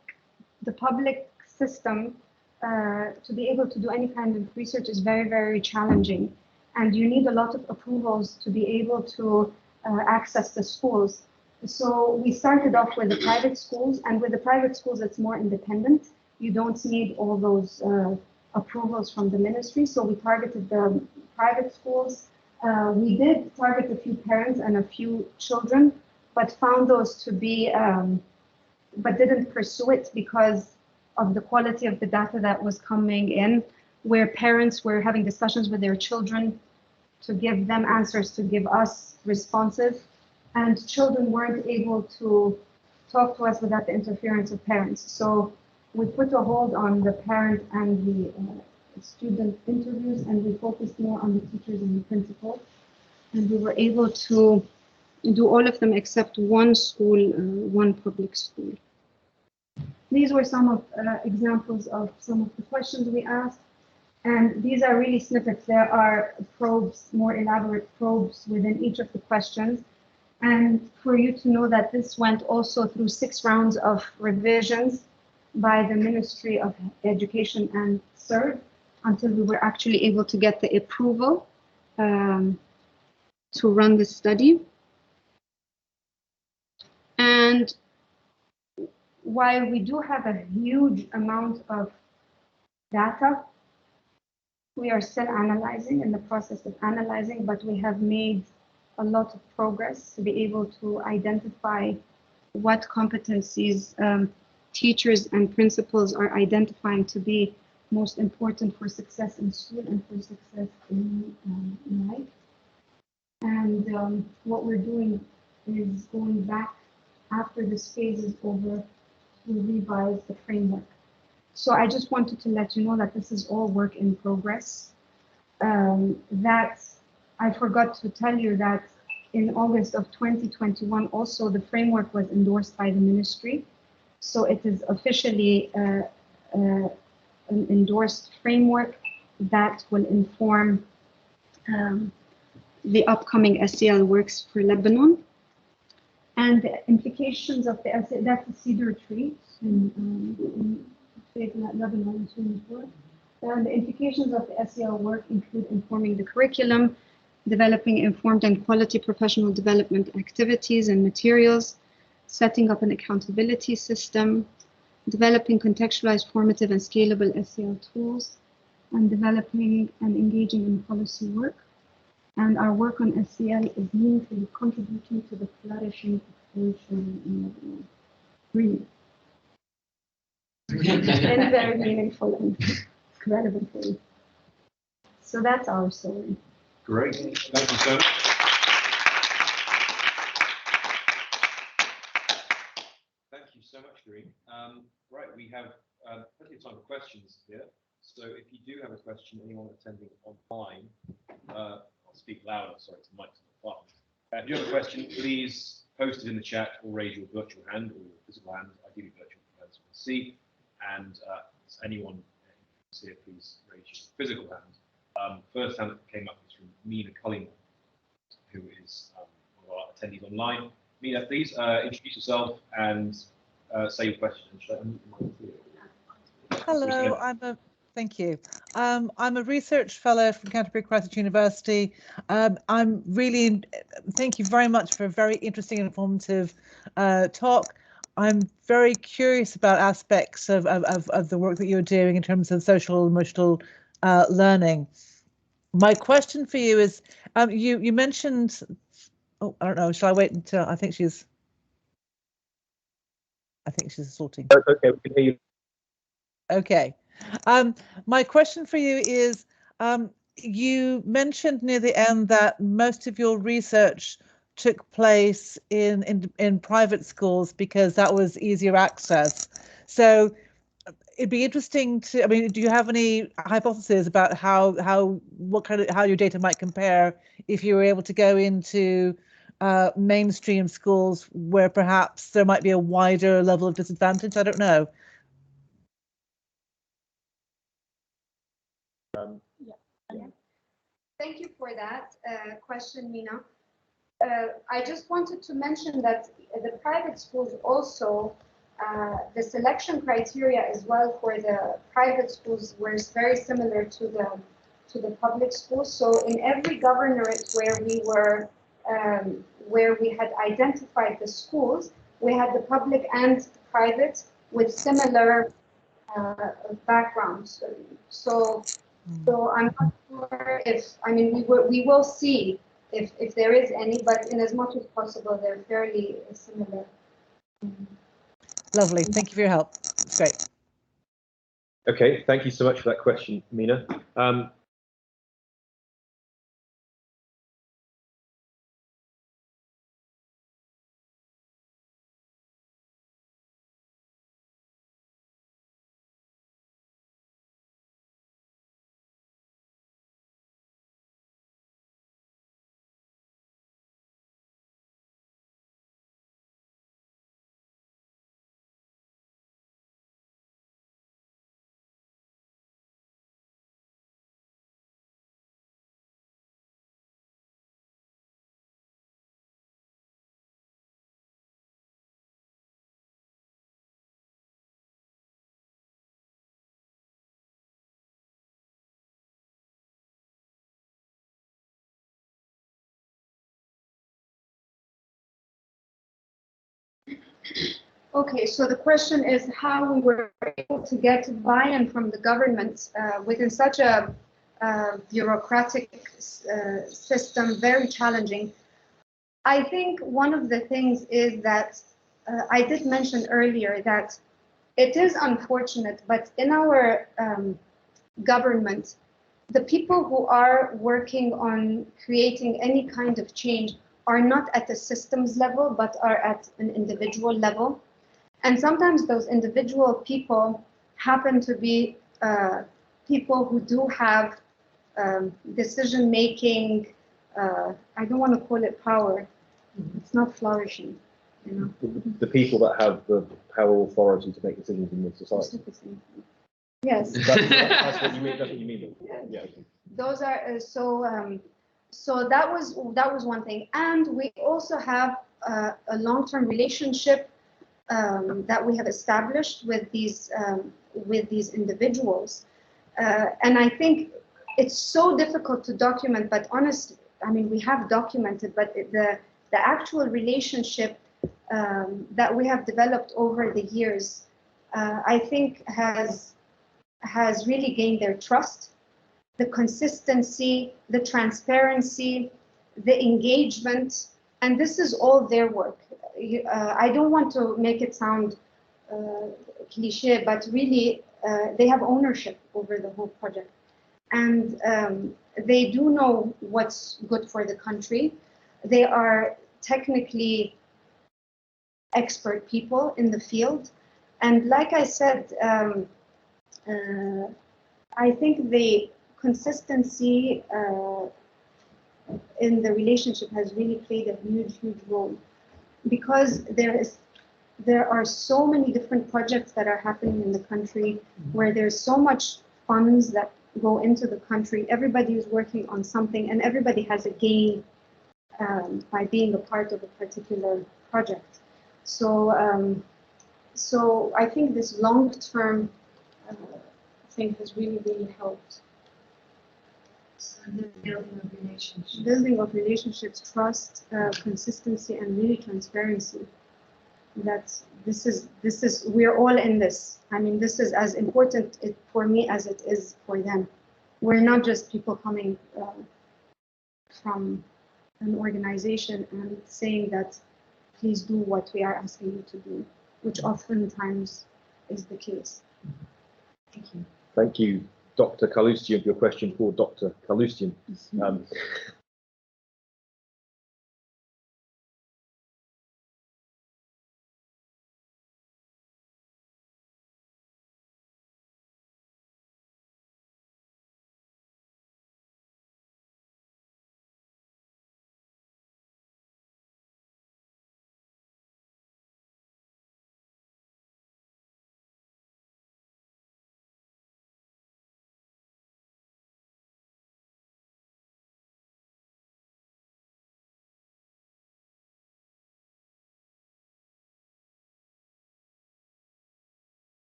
system to be able to do any kind of research is very, very challenging. And you need a lot of approvals to be able to access the schools. So we started off with the private schools, and with the private schools, it's more independent. You don't need all those approvals from the ministry. So we targeted the private schools. We did target a few parents and a few children, but found those to be, but didn't pursue it because of the quality of the data that was coming in, where parents were having discussions with their children to give them answers, to give us responses, and children weren't able to talk to us without the interference of parents. So we put a hold on the parent and the student interviews, and we focused more on the teachers and the principals. And we were able to do all of them except one school, one public school. These were some of examples of some of the questions we asked. And these are really snippets. There are probes, more elaborate probes within each of the questions. And for you to know that this went also through 6 rounds of revisions by the Ministry of Education and CERD until we were actually able to get the approval to run the study. And while we do have a huge amount of data, we are still analyzing, in the process of analyzing, but we have made a lot of progress to be able to identify what competencies teachers and principals are identifying to be most important for success in school and for success in life. And what we're doing is going back after this phase is over to revise the framework. So I just wanted to let you know that this is all work in progress. That I forgot to tell you that in August of 2021, also the framework was endorsed by the ministry. So it is officially an endorsed framework that will inform the upcoming SEL works for Lebanon. And the implications of the SEL, that's a cedar tree in Lebanon and Singapore. And the implications of the SEL work include informing the curriculum, developing informed and quality professional development activities and materials, setting up an accountability system, developing contextualized, formative, and scalable SEL tools, and developing and engaging in policy work. And our work on SEL is meaningfully contributing to the flourishing of children in Lebanon. Really. And very meaningful and relevant for you. So that's our story. Great, thank you so much. Thank you so much, Garene. Right, we have plenty of time for questions here. So if you do have a question, anyone attending online, I'll speak louder, sorry, it's the mic's not far. If you have a question, please post it in the chat or raise your virtual hand or your physical hand, ideally virtual hands we can see. And anyone here, please raise your physical hand. First hand that came up was from Garene Kaloustian, who is one of our attendees online. Garene, please introduce yourself and say your question. Hello, thank you. I'm a research fellow from Purdue University. Thank you very much for a very interesting and informative talk. I'm very curious about aspects of the work that you're doing in terms of social emotional learning. My question for you is, you mentioned, oh, I don't know, shall I wait until, I think she's sorting. Okay, we can hear you. Okay. My question for you is, you mentioned near the end that most of your research took place in private schools because that was easier access. So it'd be interesting to, I mean, do you have any hypotheses about how your data might compare if you were able to go into mainstream schools where perhaps there might be a wider level of disadvantage? I don't know. Thank you for that question, Mina. I just wanted to mention that the private schools also, the selection criteria as well for the private schools was very similar to the public schools. So in every governorate where we had identified the schools, we had the public and private with similar backgrounds. So I'm not sure if, I mean, we will see if there is any, but in as much as possible, they're fairly similar. Lovely, thank you for your help. It's great. Okay, thank you so much for that question, Mina. Okay, so the question is how we were able to get buy-in from the government within such a bureaucratic system, very challenging. I think one of the things is that I did mention earlier that it is unfortunate, but in our government, the people who are working on creating any kind of change are not at the systems level, but are at an individual level. And sometimes those individual people happen to be people who do have decision-making, I don't want to call it power, it's not flourishing. You know? The people that have the power authority to make decisions in the society. Yes. That's what you mean. That's what you mean. Yeah. Okay. Those are so that was one thing, and we also have a long-term relationship that we have established with these individuals, and I think it's so difficult to document. But honestly, I mean, we have documented, but the actual relationship that we have developed over the years, I think has really gained their trust. The consistency, the transparency, the engagement, and this is all their work. I don't want to make it sound cliche, but really they have ownership over the whole project. And they do know what's good for the country. They are technically expert people in the field. And like I said, I think the consistency in the relationship has really played a huge, huge role, because there are so many different projects that are happening in the country where there's so much funds that go into the country. Everybody is working on something, and everybody has a gain by being a part of a particular project. So, so I think this long-term thing has really, really helped. So the building of relationships. Building of relationships, trust, consistency, and really transparency. We're all in this. I mean, this is as important for me as it is for them. We're not just people coming from an organization and saying that, please do what we are asking you to do, which oftentimes is the case. Thank you. Thank you, Dr. Kaloustian, for your question for Dr. Kaloustian.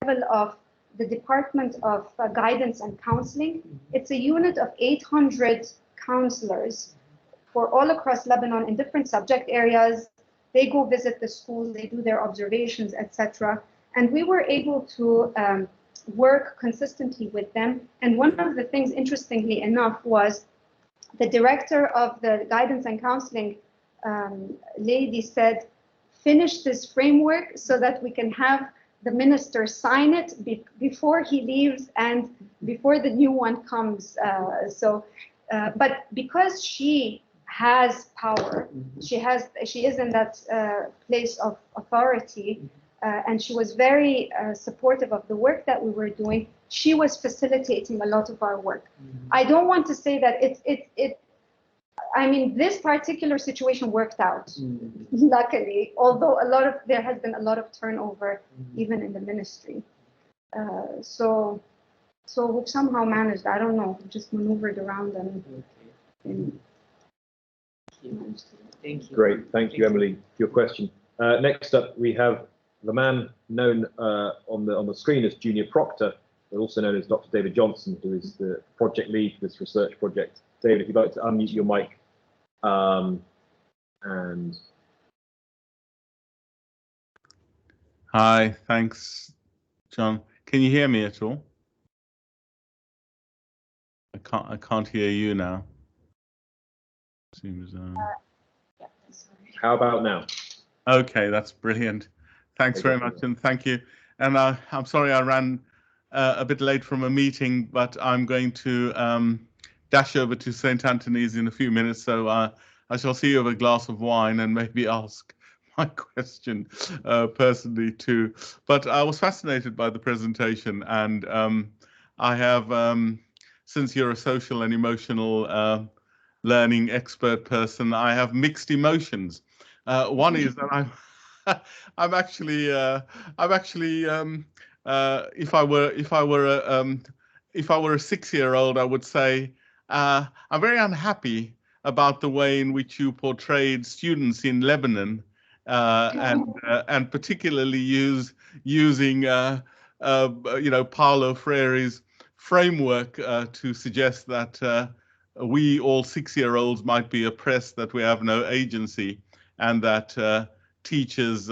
Level of the Department of Guidance and Counseling. It's a unit of 800 counselors for all across Lebanon in different subject areas. They go visit the schools, they do their observations, etc. And we were able to work consistently with them. And one of the things, interestingly enough, was the director of the Guidance and Counseling lady said, finish this framework so that we can have the minister sign it before he leaves and before the new one comes. But because she has power, she is in that place of authority, and she was very supportive of the work that we were doing. She was facilitating a lot of our work. I don't want to say that I mean, this particular situation worked out, luckily, although there has been a lot of turnover, even in the ministry. So we've somehow managed, I don't know, just maneuvered around and managed to. Thank you. Great, thank you, Emily, for your question. Next up, we have the man known on the screen as Junior Proctor, but also known as Dr. David Johnson, who is the project lead for this research project. David, if you'd like to unmute your mic. And hi, thanks, John. Can you hear me at all? I can't hear you now. Seems how about now? Okay, that's brilliant. Thanks very much, and thank you. And I'm sorry I ran a bit late from a meeting, but I'm going to dash over to St. Anthony's in a few minutes, so I shall see you with a glass of wine and maybe ask my question personally too. But I was fascinated by the presentation, and I have, since you're a social and emotional learning expert person, I have mixed emotions. One is that I'm actually if I were a 6-year-old, I would say I'm very unhappy about the way in which you portrayed students in Lebanon, and particularly using Paulo Freire's framework to suggest that we all 6-year-olds might be oppressed, that we have no agency, and that teachers,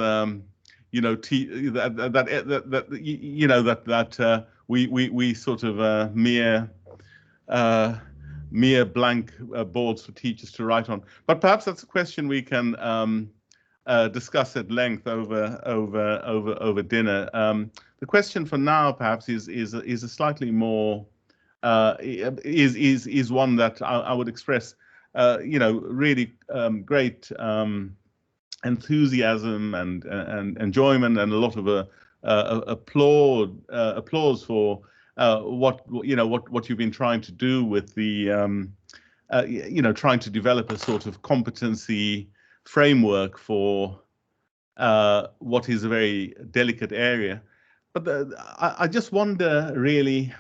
we sort of mere blank boards for teachers to write on. But perhaps that's a question we can discuss at length over dinner. The question for now, perhaps, is a slightly more is one that I would express, really great enthusiasm and enjoyment and a lot of applause for what you've been trying to do with the trying to develop a sort of competency framework for what is a very delicate area. But I just wonder, really,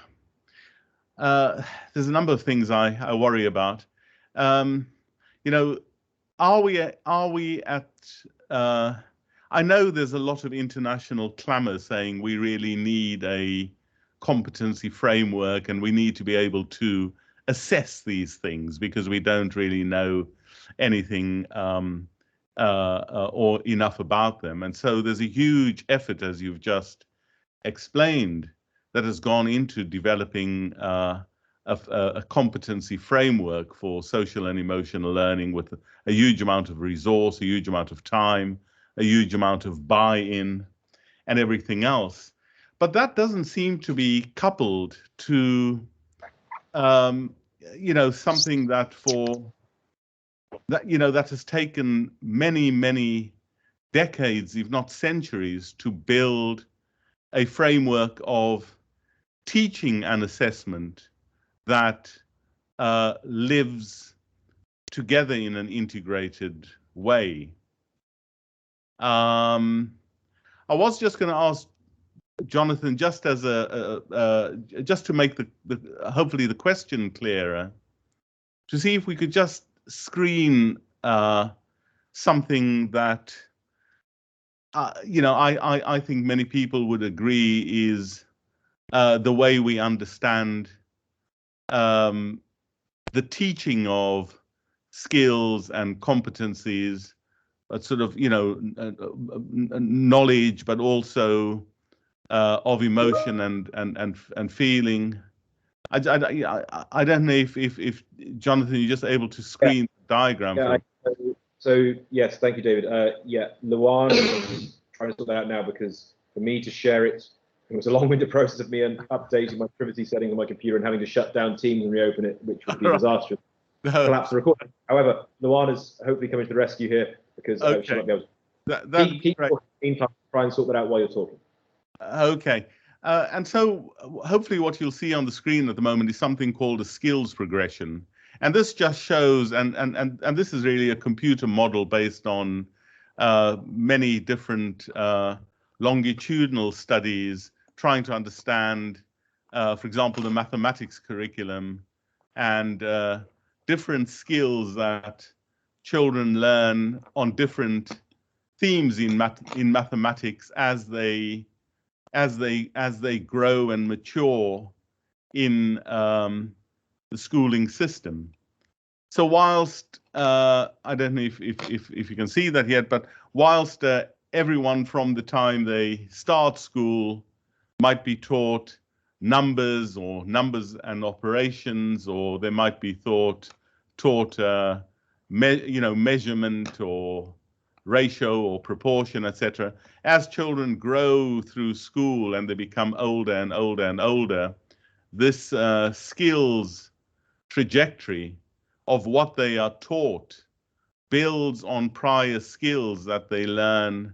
there's a number of things I worry about. Are we at I know there's a lot of international clamor saying we really need a competency framework and we need to be able to assess these things because we don't really know anything or enough about them. And so there's a huge effort, as you've just explained, that has gone into developing a competency framework for social and emotional learning with a huge amount of resource, a huge amount of time, a huge amount of buy-in and everything else. But that doesn't seem to be coupled to, something that that has taken many, many decades, if not centuries, to build a framework of teaching and assessment that lives together in an integrated way. I was just going to ask Jonathan, just as just to make the hopefully the question clearer, to see if we could just screen something that I think many people would agree is the way we understand the teaching of skills and competencies, sort of knowledge, but also of emotion and feeling. I don't know if Jonathan, you're just able to screen the diagram. Yeah, so yes, thank you, David. Yeah, Luan is trying to sort that out now because for me to share it was a long-winded process of me and updating my privacy settings on my computer and having to shut down Teams and reopen it, which would be disastrous. Collapse the recording. However, Luan is hopefully coming to the rescue here because she might be able to keep meantime, try and sort that out while you're talking. Okay. And so hopefully what you'll see on the screen at the moment is something called a skills progression. And this just shows, and this is really a computer model based on many different longitudinal studies trying to understand, for example, the mathematics curriculum and different skills that children learn on different themes in mathematics as they grow and mature in the schooling system. So whilst I don't know if you can see that yet, but whilst everyone from the time they start school might be taught numbers and operations, or they might be taught measurement or ratio or proportion, etc. As children grow through school and they become older and older and older, this skills trajectory of what they are taught builds on prior skills that they learn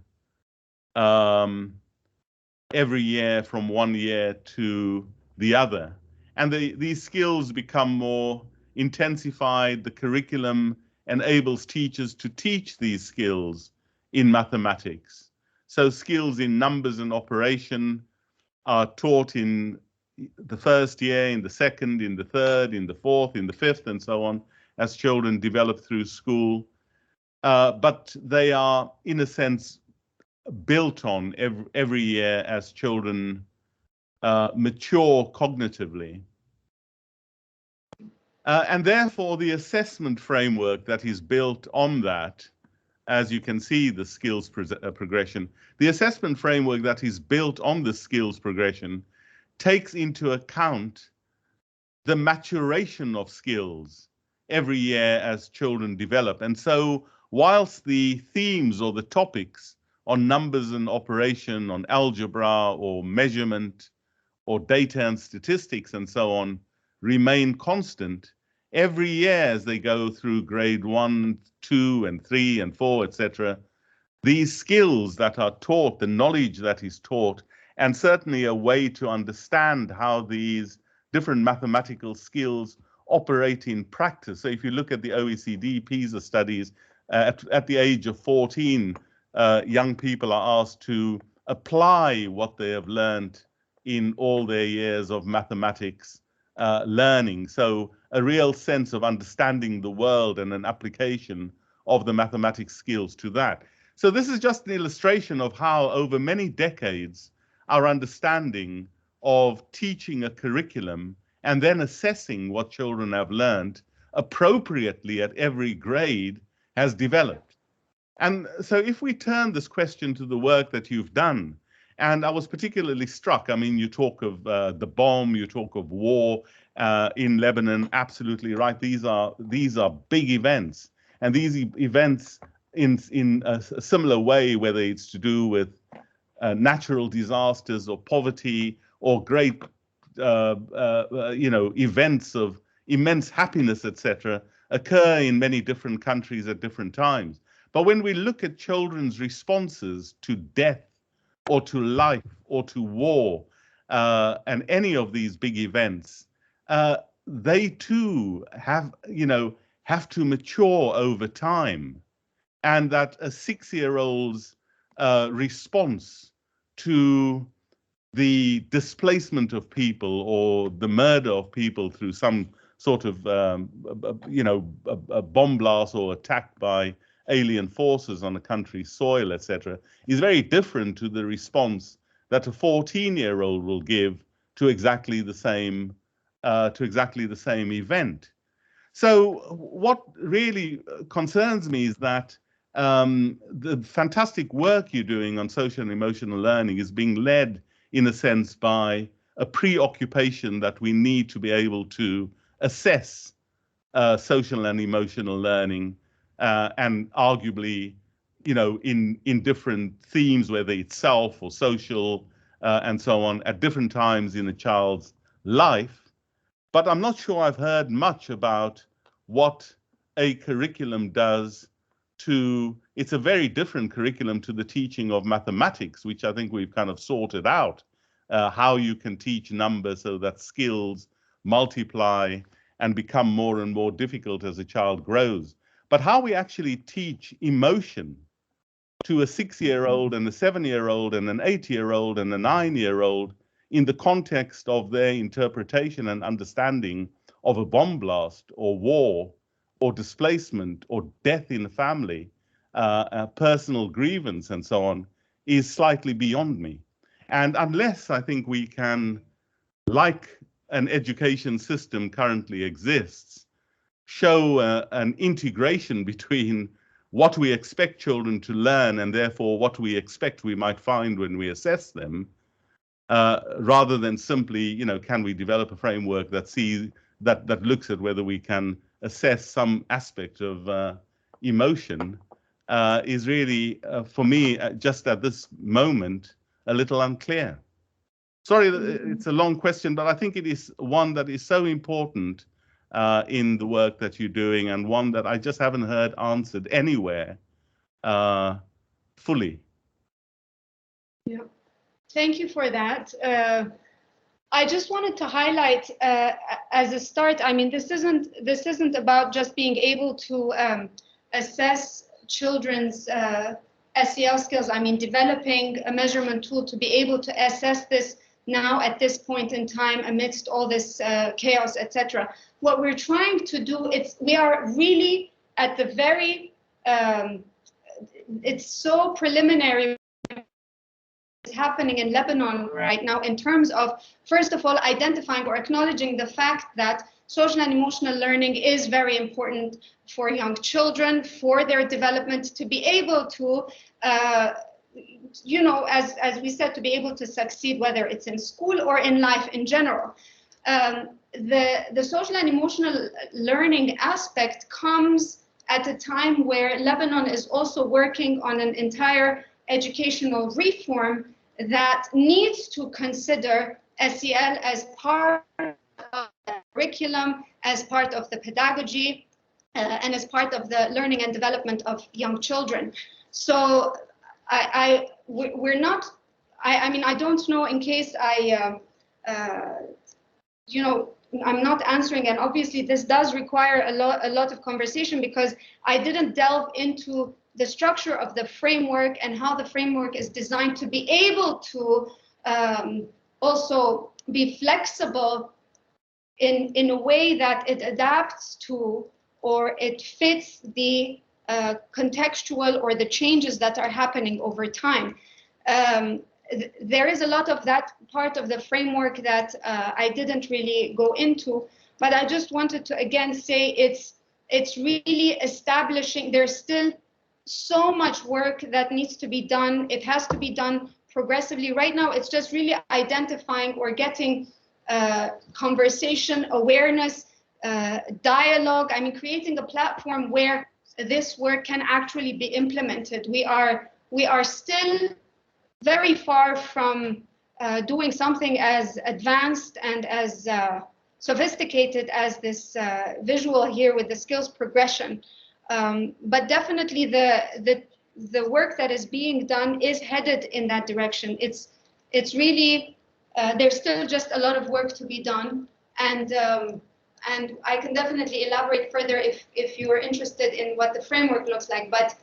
every year from one year to the other. And these skills become more intensified. The curriculum enables teachers to teach these skills in mathematics. So skills in numbers and operation are taught in the first year, in the second, in the third, in the fourth, in the fifth, and so on, as children develop through school. But they are, in a sense, built on every year as children mature cognitively. And therefore, the assessment framework that is built on that, as you can see, the skills progression, the assessment framework that is built on the skills progression takes into account the maturation of skills every year as children develop. And so whilst the themes or the topics on numbers and operation, on algebra or measurement or data and statistics and so on remain constant, every year as they go through grade 1, 2, and 3, and 4, etc., these skills that are taught, the knowledge that is taught, and certainly a way to understand how these different mathematical skills operate in practice. So if you look at the OECD PISA studies, at the age of 14, young people are asked to apply what they have learned in all their years of mathematics learning. So a real sense of understanding the world and an application of the mathematics skills to that. So this is just an illustration of how over many decades our understanding of teaching a curriculum and then assessing what children have learned appropriately at every grade has developed. And so if we turn this question to the work that you've done, and I was particularly struck, I mean, you talk of the bomb, you talk of war in Lebanon, absolutely right. These are big events, and these events in a similar way, whether it's to do with natural disasters or poverty or great events of immense happiness, etc., occur in many different countries at different times. But when we look at children's responses to death or to life or to war and any of these big events, they too have to mature over time, and that a 6-year-old's response to the displacement of people or the murder of people through some sort of a bomb blast or attack by alien forces on a country's soil, etc., is very different to the response that a 14-year-old will give to exactly the same event. So what really concerns me is that the fantastic work you're doing on social and emotional learning is being led, in a sense, by a preoccupation that we need to be able to assess social and emotional learning, and arguably, in different themes, whether it's self or social and so on, at different times in a child's life. But I'm not sure I've heard much about what a curriculum does to, it's a very different curriculum to the teaching of mathematics, which I think we've kind of sorted out, how you can teach numbers so that skills multiply and become more and more difficult as a child grows. But how we actually teach emotion to a 6-year-old and a 7-year-old and an 8-year-old and a 9-year-old in the context of their interpretation and understanding of a bomb blast or war or displacement or death in the family, personal grievance and so on, is slightly beyond me. And unless I think we can, like an education system currently exists, show an integration between what we expect children to learn and therefore what we expect we might find when we assess them, rather than simply, can we develop a framework that looks at whether we can assess some aspect of emotion, is really, for me, just at this moment, a little unclear. Sorry, it's a long question, but I think it is one that is so important in the work that you're doing, and one that I just haven't heard answered anywhere fully. Yeah, thank you for that. I just wanted to highlight as a start. I mean, this isn't about just being able to assess children's SEL skills. I mean, developing a measurement tool to be able to assess this now at this point in time amidst all this chaos, etc. What we're trying to do, we are really at the very, it's so preliminary is happening in Lebanon right now in terms of, first of all, identifying or acknowledging the fact that social and emotional learning is very important for young children, for their development, to be able to, you know, as we said, to be able to succeed, whether it's in school or in life in general. The social and emotional learning aspect comes at a time where Lebanon is also working on an entire educational reform that needs to consider SEL as part of the curriculum, as part of the pedagogy, and as part of the learning and development of young children. So we're not, I mean, I don't know, in case you know, I'm not answering, and obviously this does require a lot of conversation, because I didn't delve into the structure of the framework and how the framework is designed to be able to also be flexible in a way that it adapts to, or it fits the contextual or the changes that are happening over time. There is a lot of that part of the framework that I didn't really go into, but I just wanted to again say it's really establishing. There's still so much work that needs to be done. It has to be done progressively. Right now, it's just really identifying or getting conversation, awareness, dialogue. I mean, creating a platform where this work can actually be implemented. We are still very far from doing something as advanced and as sophisticated as this visual here with the skills progression. But definitely the work that is being done is headed in that direction. It's really, there's still just a lot of work to be done. And I can definitely elaborate further if you are interested in what the framework looks like. But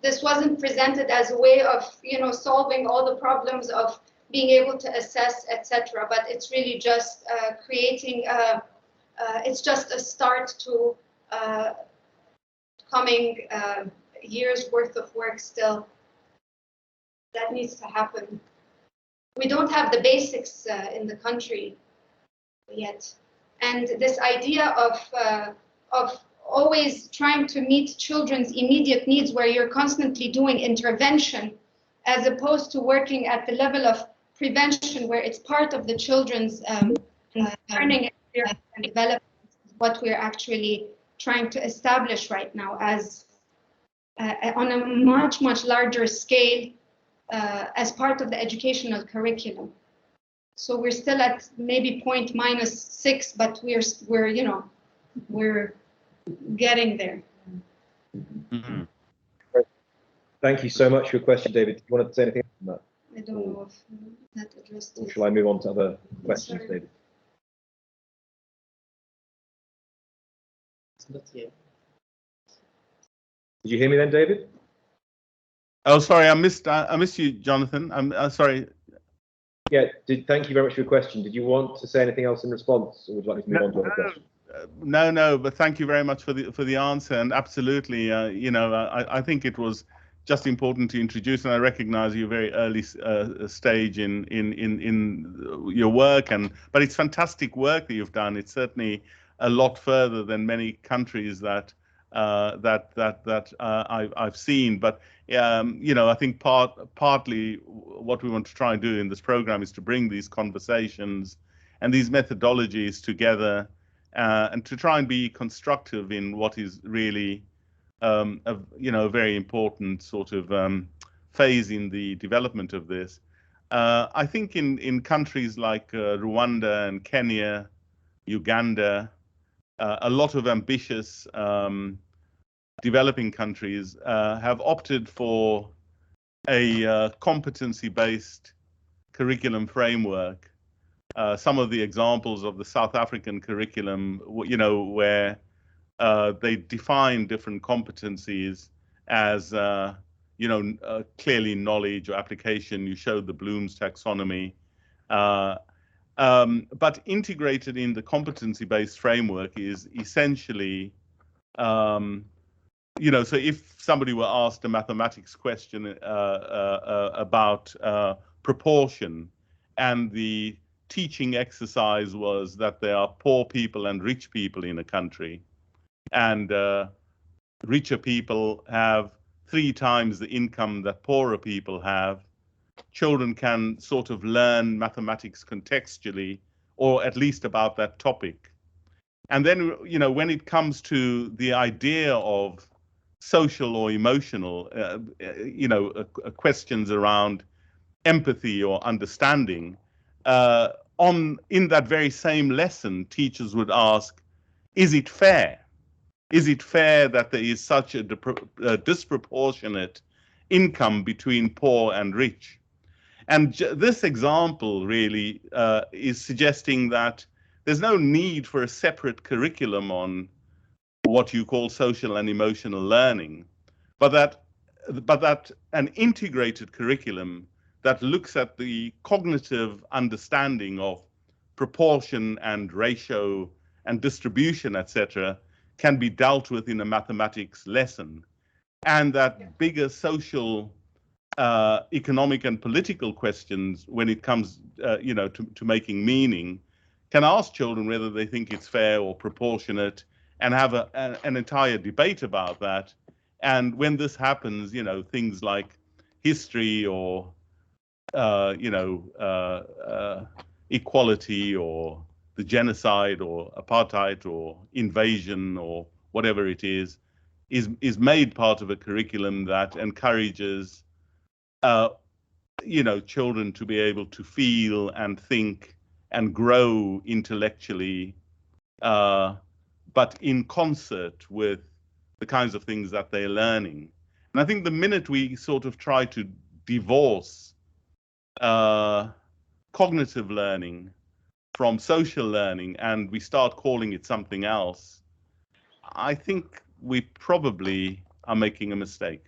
this wasn't presented as a way of, you know, solving all the problems of being able to assess, etc. But it's really just creating, it's just a start to coming years worth of work still that needs to happen. We don't have the basics in the country yet. And this idea of always trying to meet children's immediate needs, where you're constantly doing intervention, as opposed to working at the level of prevention, where it's part of the children's learning and development, what we're actually trying to establish right now as on a much larger scale as part of the educational curriculum. So we're still at maybe point -6, but we're you know, we're getting there. Mm-hmm. Thank you so much for your question, David. Do you want to say anything on that? I don't know if that addressed it. Or shall I move on to other questions, David? Did you hear me then, David? Oh, sorry, I missed you, Jonathan. I'm sorry. Yeah, thank you very much for your question. Did you want to say anything else in response, or would you like me to move on to other questions? No, but thank you very much for the answer. And absolutely, you know, I think it was just important to introduce, and I recognize your very early stage in your work, but it's fantastic work that you've done. It's certainly a lot further than many countries that I've seen. But you know, I think partly what we want to try and do in this program is to bring these conversations and these methodologies together, and to try and be constructive in what is really you know, a very important sort of phase in the development of this. I think in countries like Rwanda and Kenya, Uganda, a lot of ambitious developing countries have opted for a competency-based curriculum framework, some of the examples of the South African curriculum, where they define different competencies as, clearly knowledge or application. You showed the Bloom's taxonomy. But integrated in the competency-based framework is essentially, so if somebody were asked a mathematics question about proportion, and the teaching exercise was that there are poor people and rich people in a country, and richer people have 3 times the income that poorer people have, children can sort of learn mathematics contextually, or at least about that topic. And then, when it comes to the idea of social or emotional, questions around empathy or understanding, in that very same lesson, teachers would ask, is it fair? Is it fair that there is such a disproportionate income between poor and rich? And this example really is suggesting that there's no need for a separate curriculum on what you call social and emotional learning, but that an integrated curriculum that looks at the cognitive understanding of proportion and ratio and distribution, etc., can be dealt with in a mathematics lesson, and that bigger social, economic and political questions, when it comes, to making meaning, can ask children whether they think it's fair or proportionate, and have an entire debate about that. And when this happens, things like history or equality or the genocide or apartheid or invasion or whatever it is made part of a curriculum that encourages children to be able to feel and think and grow intellectually, but in concert with the kinds of things that they're learning. And I think the minute we sort of try to divorce cognitive learning from social learning, and we start calling it something else, I think we probably are making a mistake.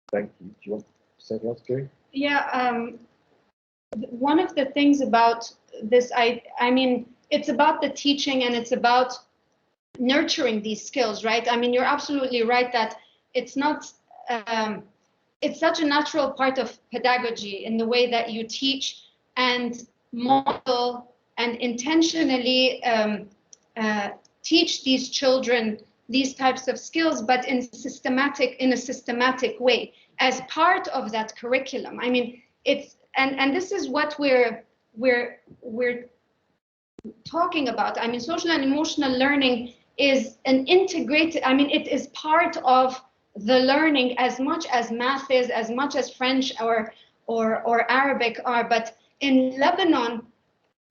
Thank you. Do you want to say anything else, Gary? Yeah, one of the things about this, I mean, it's about the teaching and it's about nurturing these skills, right? I mean, you're absolutely right that it's not, it's such a natural part of pedagogy in the way that you teach and model and intentionally teach these children these types of skills, but in a systematic way as part of that curriculum. I mean, it's and this is what we're talking about. I mean, social and emotional learning is an integrated, I mean, it is part of the learning as much as math is, as much as French or Arabic are. But in Lebanon,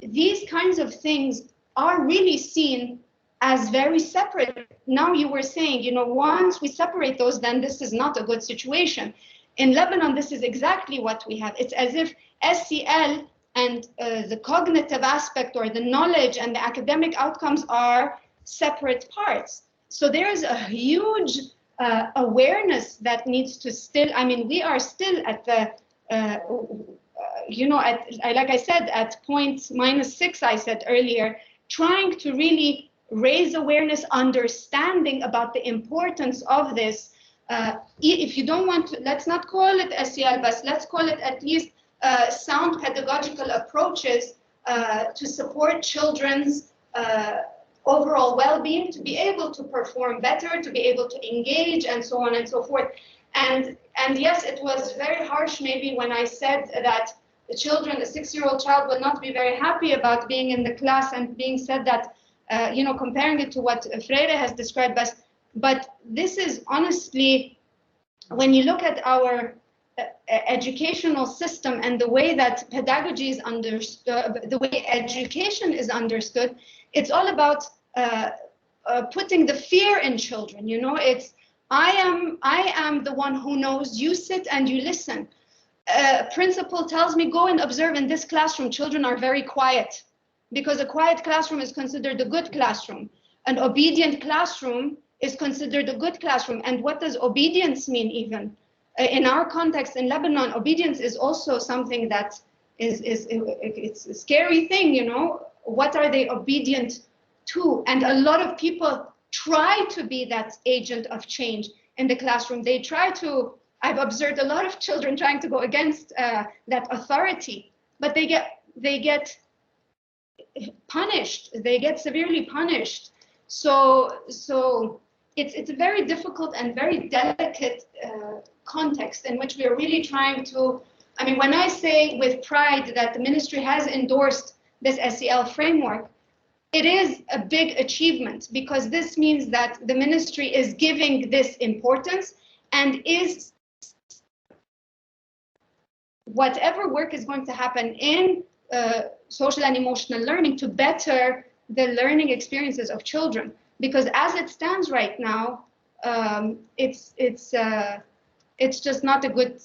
these kinds of things are really seen as very separate. Now you were saying, once we separate those, then this is not a good situation. In Lebanon, this is exactly what we have. It's as if SCL and the cognitive aspect or the knowledge and the academic outcomes are separate parts. So there is a huge awareness that needs to still, I mean, we are still at the, like I said, at -6, I said earlier, trying to really raise awareness, understanding about the importance of this. If you don't want to, let's not call it SCL, but let's call it at least sound pedagogical approaches to support children's overall well-being, to be able to perform better, to be able to engage, and so on and so forth. And yes, it was very harsh maybe when I said that the children, a 6-year-old child would not be very happy about being in the class and being said that, comparing it to what Freire has described best. But this is honestly, when you look at our educational system and the way that pedagogy is understood, the way education is understood, it's all about putting the fear in children. It's I am the one who knows. You sit and you listen. principal tells me, go and observe in this classroom, children are very quiet, because a quiet classroom is considered a good classroom. An obedient classroom is considered a good classroom. And what does obedience mean even? In our context in Lebanon, obedience is also something that it's a scary thing, you know. What are they obedient to? And a lot of people try to be that agent of change in the classroom. They try to, I've observed a lot of children trying to go against that authority, but they get punished. They get severely punished. So it's a very difficult and very delicate context in which we are really trying to, I mean, when I say with pride that the ministry has endorsed this SEL framework, it is a big achievement, because this means that the ministry is giving this importance and is, whatever work is going to happen in social and emotional learning to better the learning experiences of children. Because as it stands right now, it's just not a good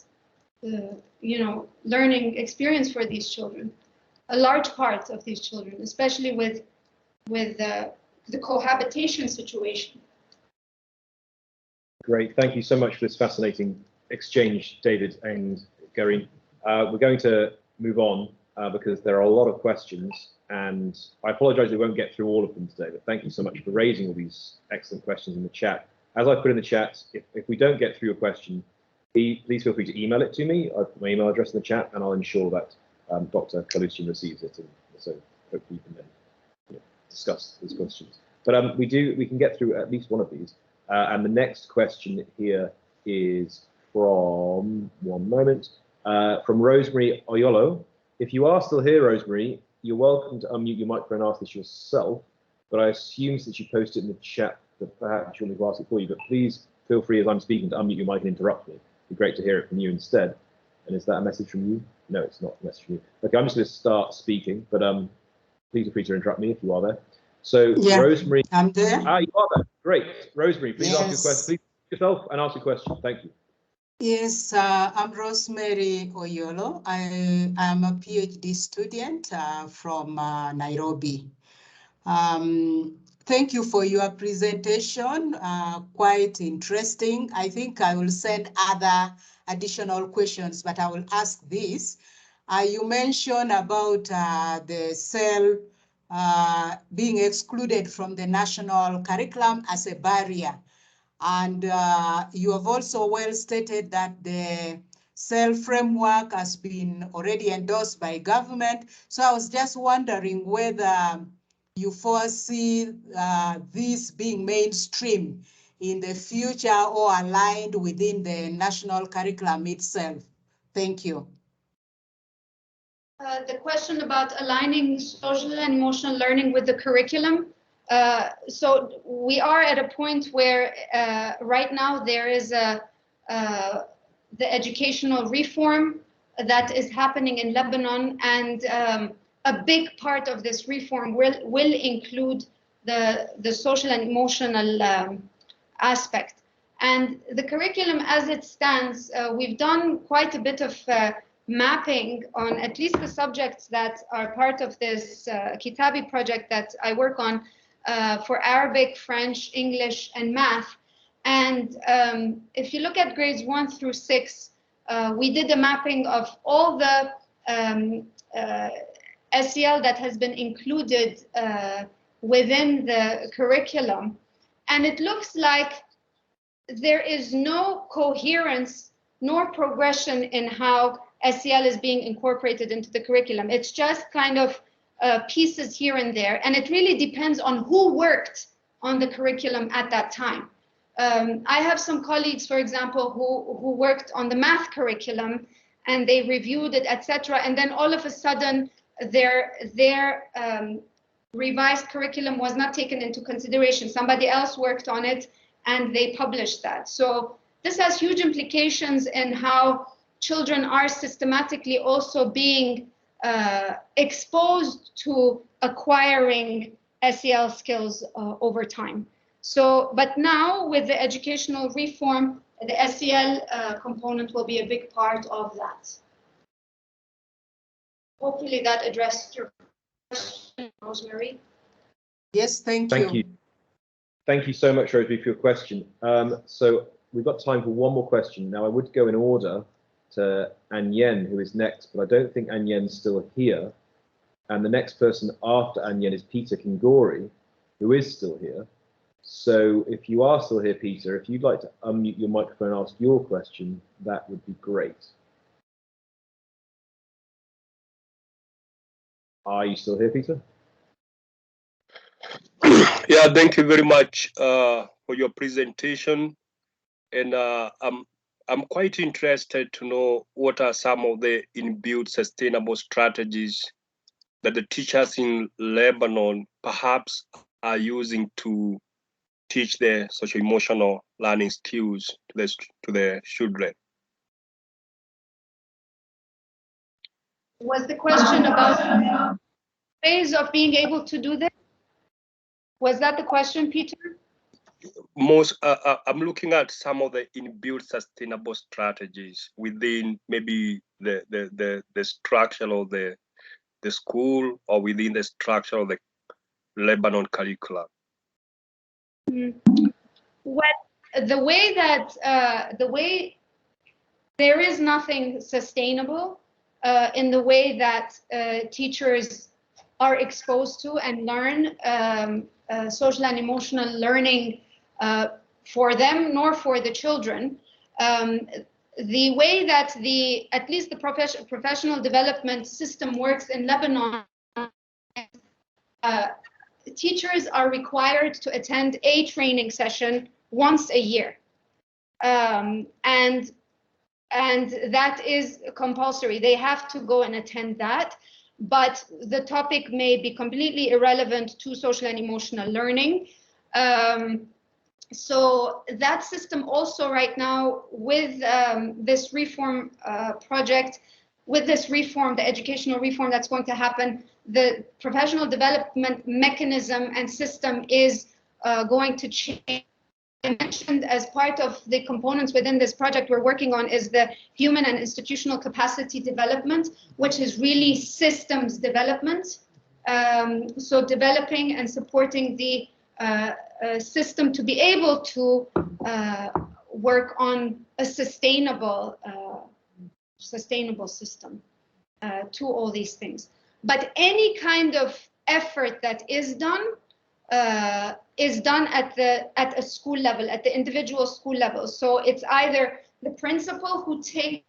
you know, learning experience for these children. A large part of these children, especially with the cohabitation situation. Great, thank you so much for this fascinating exchange, David and Garene. We're going to move on because there are a lot of questions, and I apologize we won't get through all of them today, but thank you so much for raising all these excellent questions in the chat. As I put in the chat, if we don't get through your question, please feel free to email it to me. I've put my email address in the chat, and I'll ensure that Dr. Kaloustian receives it, and so hopefully you can then discuss these questions. But we can get through at least one of these. And the next question here is from, one moment, from Rosemary Oyolo. If you are still here, Rosemary, you're welcome to unmute your microphone and ask this yourself, but I assume since you posted it in the chat that perhaps you'll need to ask it for you, but please feel free as I'm speaking to unmute your mic and interrupt me. It'd be great to hear it from you instead. And is that a message from you? No, it's not a message from you. Okay, I'm just going to start speaking, but please feel free to interrupt me if you are there. So yeah, Rosemary, I'm there. Ah, you are there. Great. Rosemary, please ask your question. Please yourself and ask your question. Thank you. Yes, I'm Rosemary Oyolo. I am a PhD student from Nairobi. Thank you for your presentation, quite interesting. I think I will send other additional questions, but I will ask this. You mentioned about the SEL being excluded from the national curriculum as a barrier. And you have also well stated that the SEL framework has been already endorsed by government. So I was just wondering whether you foresee this being mainstream in the future or aligned within the national curriculum itself. Thank you. The question about aligning social and emotional learning with the curriculum. So we are at a point where right now there is the educational reform that is happening in Lebanon, and a big part of this reform will include the social and emotional aspect. And the curriculum as it stands, we've done quite a bit of mapping on at least the subjects that are part of this QITABI project that I work on for Arabic, French, English, and math. And if you look at grades 1 through 6, we did a mapping of all the SEL that has been included within the curriculum. And it looks like there is no coherence nor progression in how SEL is being incorporated into the curriculum. It's just kind of pieces here and there. And it really depends on who worked on the curriculum at that time. I have some colleagues, for example, who worked on the math curriculum, and they reviewed it, etc. And then all of a sudden, their revised curriculum was not taken into consideration. Somebody else worked on it, and they published that. So this has huge implications in how children are systematically also being exposed to acquiring SEL skills over time. So, but now with the educational reform, the SEL component will be a big part of that. hopefully that addressed your question, Rosemary. Yes, thank you. Thank you. Thank you so much, Rosemary, for your question. So we've got time for one more question. Now, I would go in order to Anyen, who is next, but I don't think Anyen's still here. And the next person after Anyen is Peter Kingori, who is still here. So if you are still here, Peter, if you'd like to unmute your microphone and ask your question, that would be great. Are you still here, Peter? Yeah, thank you very much for your presentation. And I'm quite interested to know what are some of the inbuilt sustainable strategies that the teachers in Lebanon perhaps are using to teach their socio-emotional learning skills to the children. Was the question about ways of being able to do this? Was that the question, Peter? I'm looking at some of the inbuilt sustainable strategies within maybe the structure of the school or within the structure of the Lebanon curriculum. Well, the way there is nothing sustainable in the way that teachers are exposed to and learn social and emotional learning for them, nor for the children. The way that at least the professional development system works in Lebanon, teachers are required to attend a training session once a year. And that is compulsory. They have to go and attend that. But the topic may be completely irrelevant to social and emotional learning. So that system also right now with this reform project, with this reform, the educational reform that's going to happen, the professional development mechanism and system is going to change. I mentioned as part of the components within this project we're working on is the human and institutional capacity development, which is really systems development. So developing and supporting the system to be able to work on a sustainable system to all these things. But any kind of effort that is done at a school level, at the individual school level. So it's either the principal who takes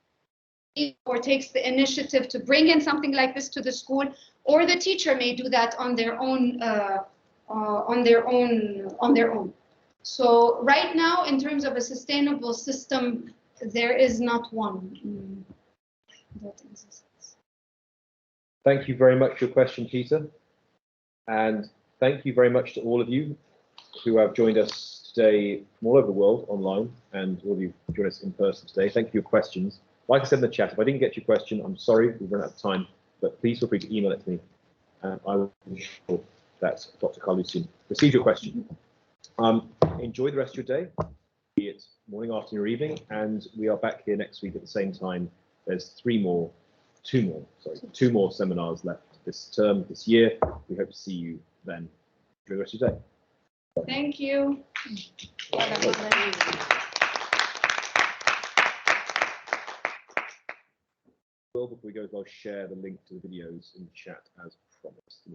the initiative to bring in something like this to the school, or the teacher may do that on their own. So right now, in terms of a sustainable system, there is not one that exists. Thank you very much for your question, Peter. And thank you very much to all of you who have joined us today from all over the world online, and all of you who joined us in person today. Thank you for your questions. Like I said in the chat, if I didn't get your question, I'm sorry, we've run out of time, but please feel free to email it to me, and I will ensure that Dr. Kaloustian receives your question. Enjoy the rest of your day, be it morning, afternoon, or evening, and we are back here next week at the same time. There's two more seminars left this term, this year. We hope to see you then. Enjoy the rest of your day. Thank you. Before we go, I'll share the link to the videos in the chat as promised.